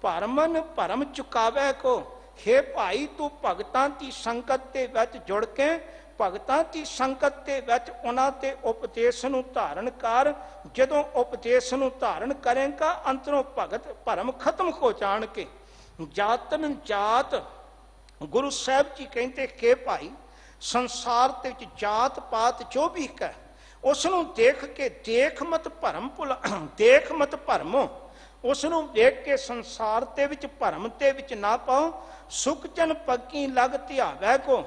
ਭਰਮਨ ਭਰਮ ਚੁਕਾਵੇ ਕੋ। ਹੇ ਭਾਈ ਤੂੰ ਭਗਤਾਂ ਦੀ ਸੰਗਤ ਦੇ ਵਿੱਚ ਜੁੜ ਕੇ, ਭਗਤਾਂ ਦੀ ਸੰਗਤ ਦੇ ਵਿੱਚ ਉਹਨਾਂ ਦੇ ਉਪਦੇਸ਼ ਨੂੰ ਧਾਰਨ ਕਰ। ਜਦੋਂ ਉਪਦੇਸ਼ ਨੂੰ ਧਾਰਨ ਕਰੇਗਾ, ਅੰਦਰੋਂ ਭਗਤ ਭਰਮ ਖਤਮ ਹੋ ਜਾਣਗੇ। ਜਾਤਨ ਜਾਤ, ਗੁਰੂ ਸਾਹਿਬ ਜੀ ਕਹਿੰਦੇ ਕਿ ਭਾਈ ਸੰਸਾਰ ਦੇ ਵਿੱਚ ਜਾਤ ਪਾਤ ਜੋ ਵੀ ਹੈ, ਉਸ ਨੂੰ ਦੇਖ ਕੇ ਦੇਖ ਮਤ ਭਰਮ ਭੁਲਾ, ਦੇਖ ਮਤ ਭਰਮੋ, ਉਸ ਨੂੰ ਵੇਖ ਕੇ ਸੰਸਾਰ ਦੇ ਵਿੱਚ ਭਰਮ ਦੇ ਵਿੱਚ ਨਾ ਪਾਓ। ਸੁਖ ਜਨ ਪੱਕੀ ਲਗ ਧਿਆਵੈ ਕੋ।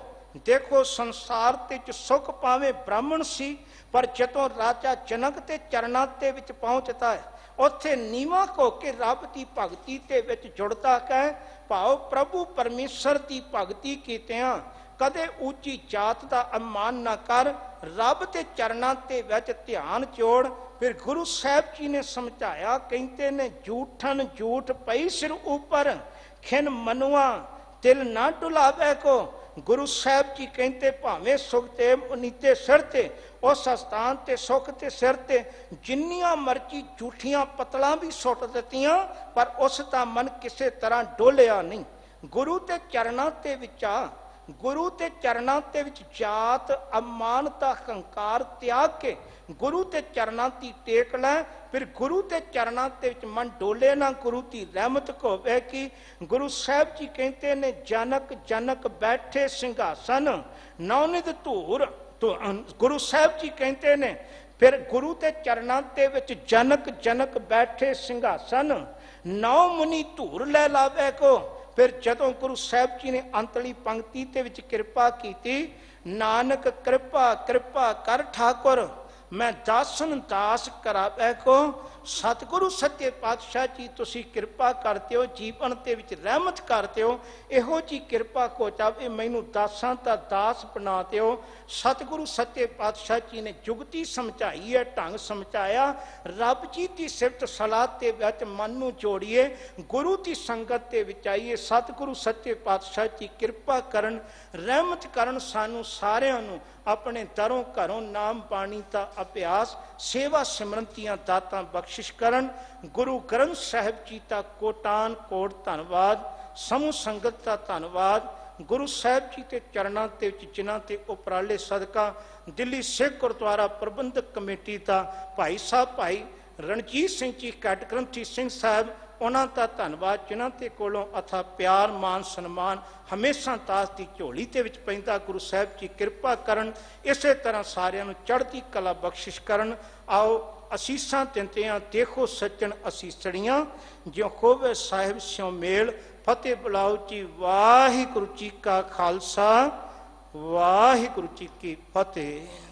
ਦੇਖੋ ਸੰਸਾਰ ਦੇ ਵਿੱਚ ਸੁਖ ਪਾਵੇਂ ਬ੍ਰਾਹਮਣ ਸੀ, ਪਰ ਜਦੋਂ ਰਾਜਾ ਜਨਕ ਦੇ ਚਰਨਾਂ ਦੇ ਵਿੱਚ ਪਹੁੰਚਦਾ ਹੈ, ਉੱਥੇ ਨੀਵਾਂ ਹੋ ਕੇ ਰੱਬ ਦੀ ਭਗਤੀ ਦੇ ਵਿੱਚ ਜੁੜਦਾ ਹੈ। ਭਾਵ ਪ੍ਰਭੂ ਪਰਮੇਸ਼ਰ ਦੀ ਭਗਤੀ ਕੀਤਿਆਂ ਕਦੇ ਉੱਚੀ ਜਾਤ ਦਾ ਅਪਮਾਨ ਨਾ ਕਰ, ਰੱਬ ਦੇ ਚਰਨਾਂ ਦੇ ਵਿੱਚ ਧਿਆਨ ਜੋੜ। ਫਿਰ ਗੁਰੂ ਸਾਹਿਬ ਜੀ ਨੇ ਸਮਝਾਇਆ, ਕਹਿੰਦੇ ਨੇ ਝੂਠਨ ਝੂਠ ਪਈ ਸਿਰ ਉੱਪਰ, ਖਿਨ ਮਨੁਆ ਦਿਲ ਨਾ ਡੁਲਾਵੇ ਕੋ। ਗੁਰੂ ਸਾਹਿਬ ਜੀ ਕਹਿੰਦੇ ਭਾਵੇਂ ਸੁਖ ਤੇ ਨੀਤੇ ਸਿਰ ਤੇ, ਉਸ ਸਥਾਨ ਤੇ ਸੁਖ ਤੇ ਸਿਰ ਤੇ ਜਿੰਨੀਆਂ ਮਰਜ਼ੀ ਝੂਠੀਆਂ ਪਤਲਾਂ ਵੀ ਸੁੱਟ ਦਿੱਤੀਆਂ, ਪਰ ਉਸ ਦਾ ਮਨ ਕਿਸੇ ਤਰ੍ਹਾਂ ਡੋਲਿਆ ਨਹੀਂ। ਗੁਰੂ ਦੇ ਚਰਨਾਂ ਦੇ ਵਿੱਚ ਆ, ਗੁਰੂ ਦੇ ਚਰਨਾਂ ਦੇ ਵਿੱਚ ਜਾਤ ਅਮਾਨਤਾ ਹੰਕਾਰ ਤਿਆਗ ਕੇ ਗੁਰੂ ਦੇ ਚਰਨਾਂ ਦੀ ਟੇਕ ਲੈ। ਫਿਰ ਗੁਰੂ ਦੇ ਚਰਨਾਂ ਦੇ ਵਿੱਚ ਮਨ ਡੋਲੇ ਨਾ, ਗੁਰੂ ਦੀ ਰਹਿਮਤ ਹੋਵੇ। ਕਿ ਗੁਰੂ ਸਾਹਿਬ ਜੀ ਕਹਿੰਦੇ ਨੇ ਜਨਕ ਜਨਕ ਬੈਠੇ ਸਿੰਘਾਸਨ ਨੌਨਿਧ ਧੂਰ। ਗੁਰੂ ਸਾਹਿਬ ਜੀ ਕਹਿੰਦੇ ਨੇ ਫਿਰ ਗੁਰੂ ਦੇ ਚਰਨਾਂ ਦੇ ਵਿੱਚ ਜਨਕ ਜਨਕ ਬੈਠੇ ਸਿੰਘਾਸਨ, ਨੌ ਮੁਨੀ ਧੂਰ ਲੈ ਲਾਵੇ ਕੋ। फिर जदों गुरु साहब जी ने अंतली पंक्ति ते विच किरपा कीती, नानक कृपा कृपा कर ठाकुर, मैं दासन दास करावे को। सतगुरु सच्चे पातशाह जी तुसी किरपा करते हो, जीवन के विच रहमत करते हो, इहो जी किरपा को चाहे मैनू दासां दा दास बनाते हो। सतगुरु सच्चे पातशाह जी ने जुगती समझाई है, ढंग समझाया। रब जी की सिफत सलाह के विच मन नू जोड़िए, गुरु की संगत के विच आइए। सतगुरु सच्चे पातशाह जी किरपा करन, रहमत करन, सानू सारिआं नू अपने दरों घरों नाम बाणी का अभ्यास, सेवा सिमरन दियां दातां बख्शिश करन। गुरु ग्रंथ साहिब जी का कोटान कोट धन्नवाद, समूह संगत का धन्नवाद। गुरु साहब जी के चरणों के जिन्हां ते उपराले सदका दिल्ली सिख गुरुद्वारा प्रबंधक कमेटी का भाई साहब भाई रणजीत सिंह जी कैट ग्रंथी सिंह साहब, उन्हां का धन्नवाद जिन्हां ते कोलों अथा प्यार मान सन्मान हमेशा दास की झोली ते विच पैंदा। गुरु साहब जी किरपा करन, इस तरह सारिआं नूं चढ़ती कला बख्शिश करन। आओ असीसां दिंदिआं देखो सज्जन असीसड़ियां, ज्यों होवे साहिब स्यों मेल। फतेह बुलाओ जी। वाहिगुरू जी का खालसा, वाहिगुरू जी की फतेह।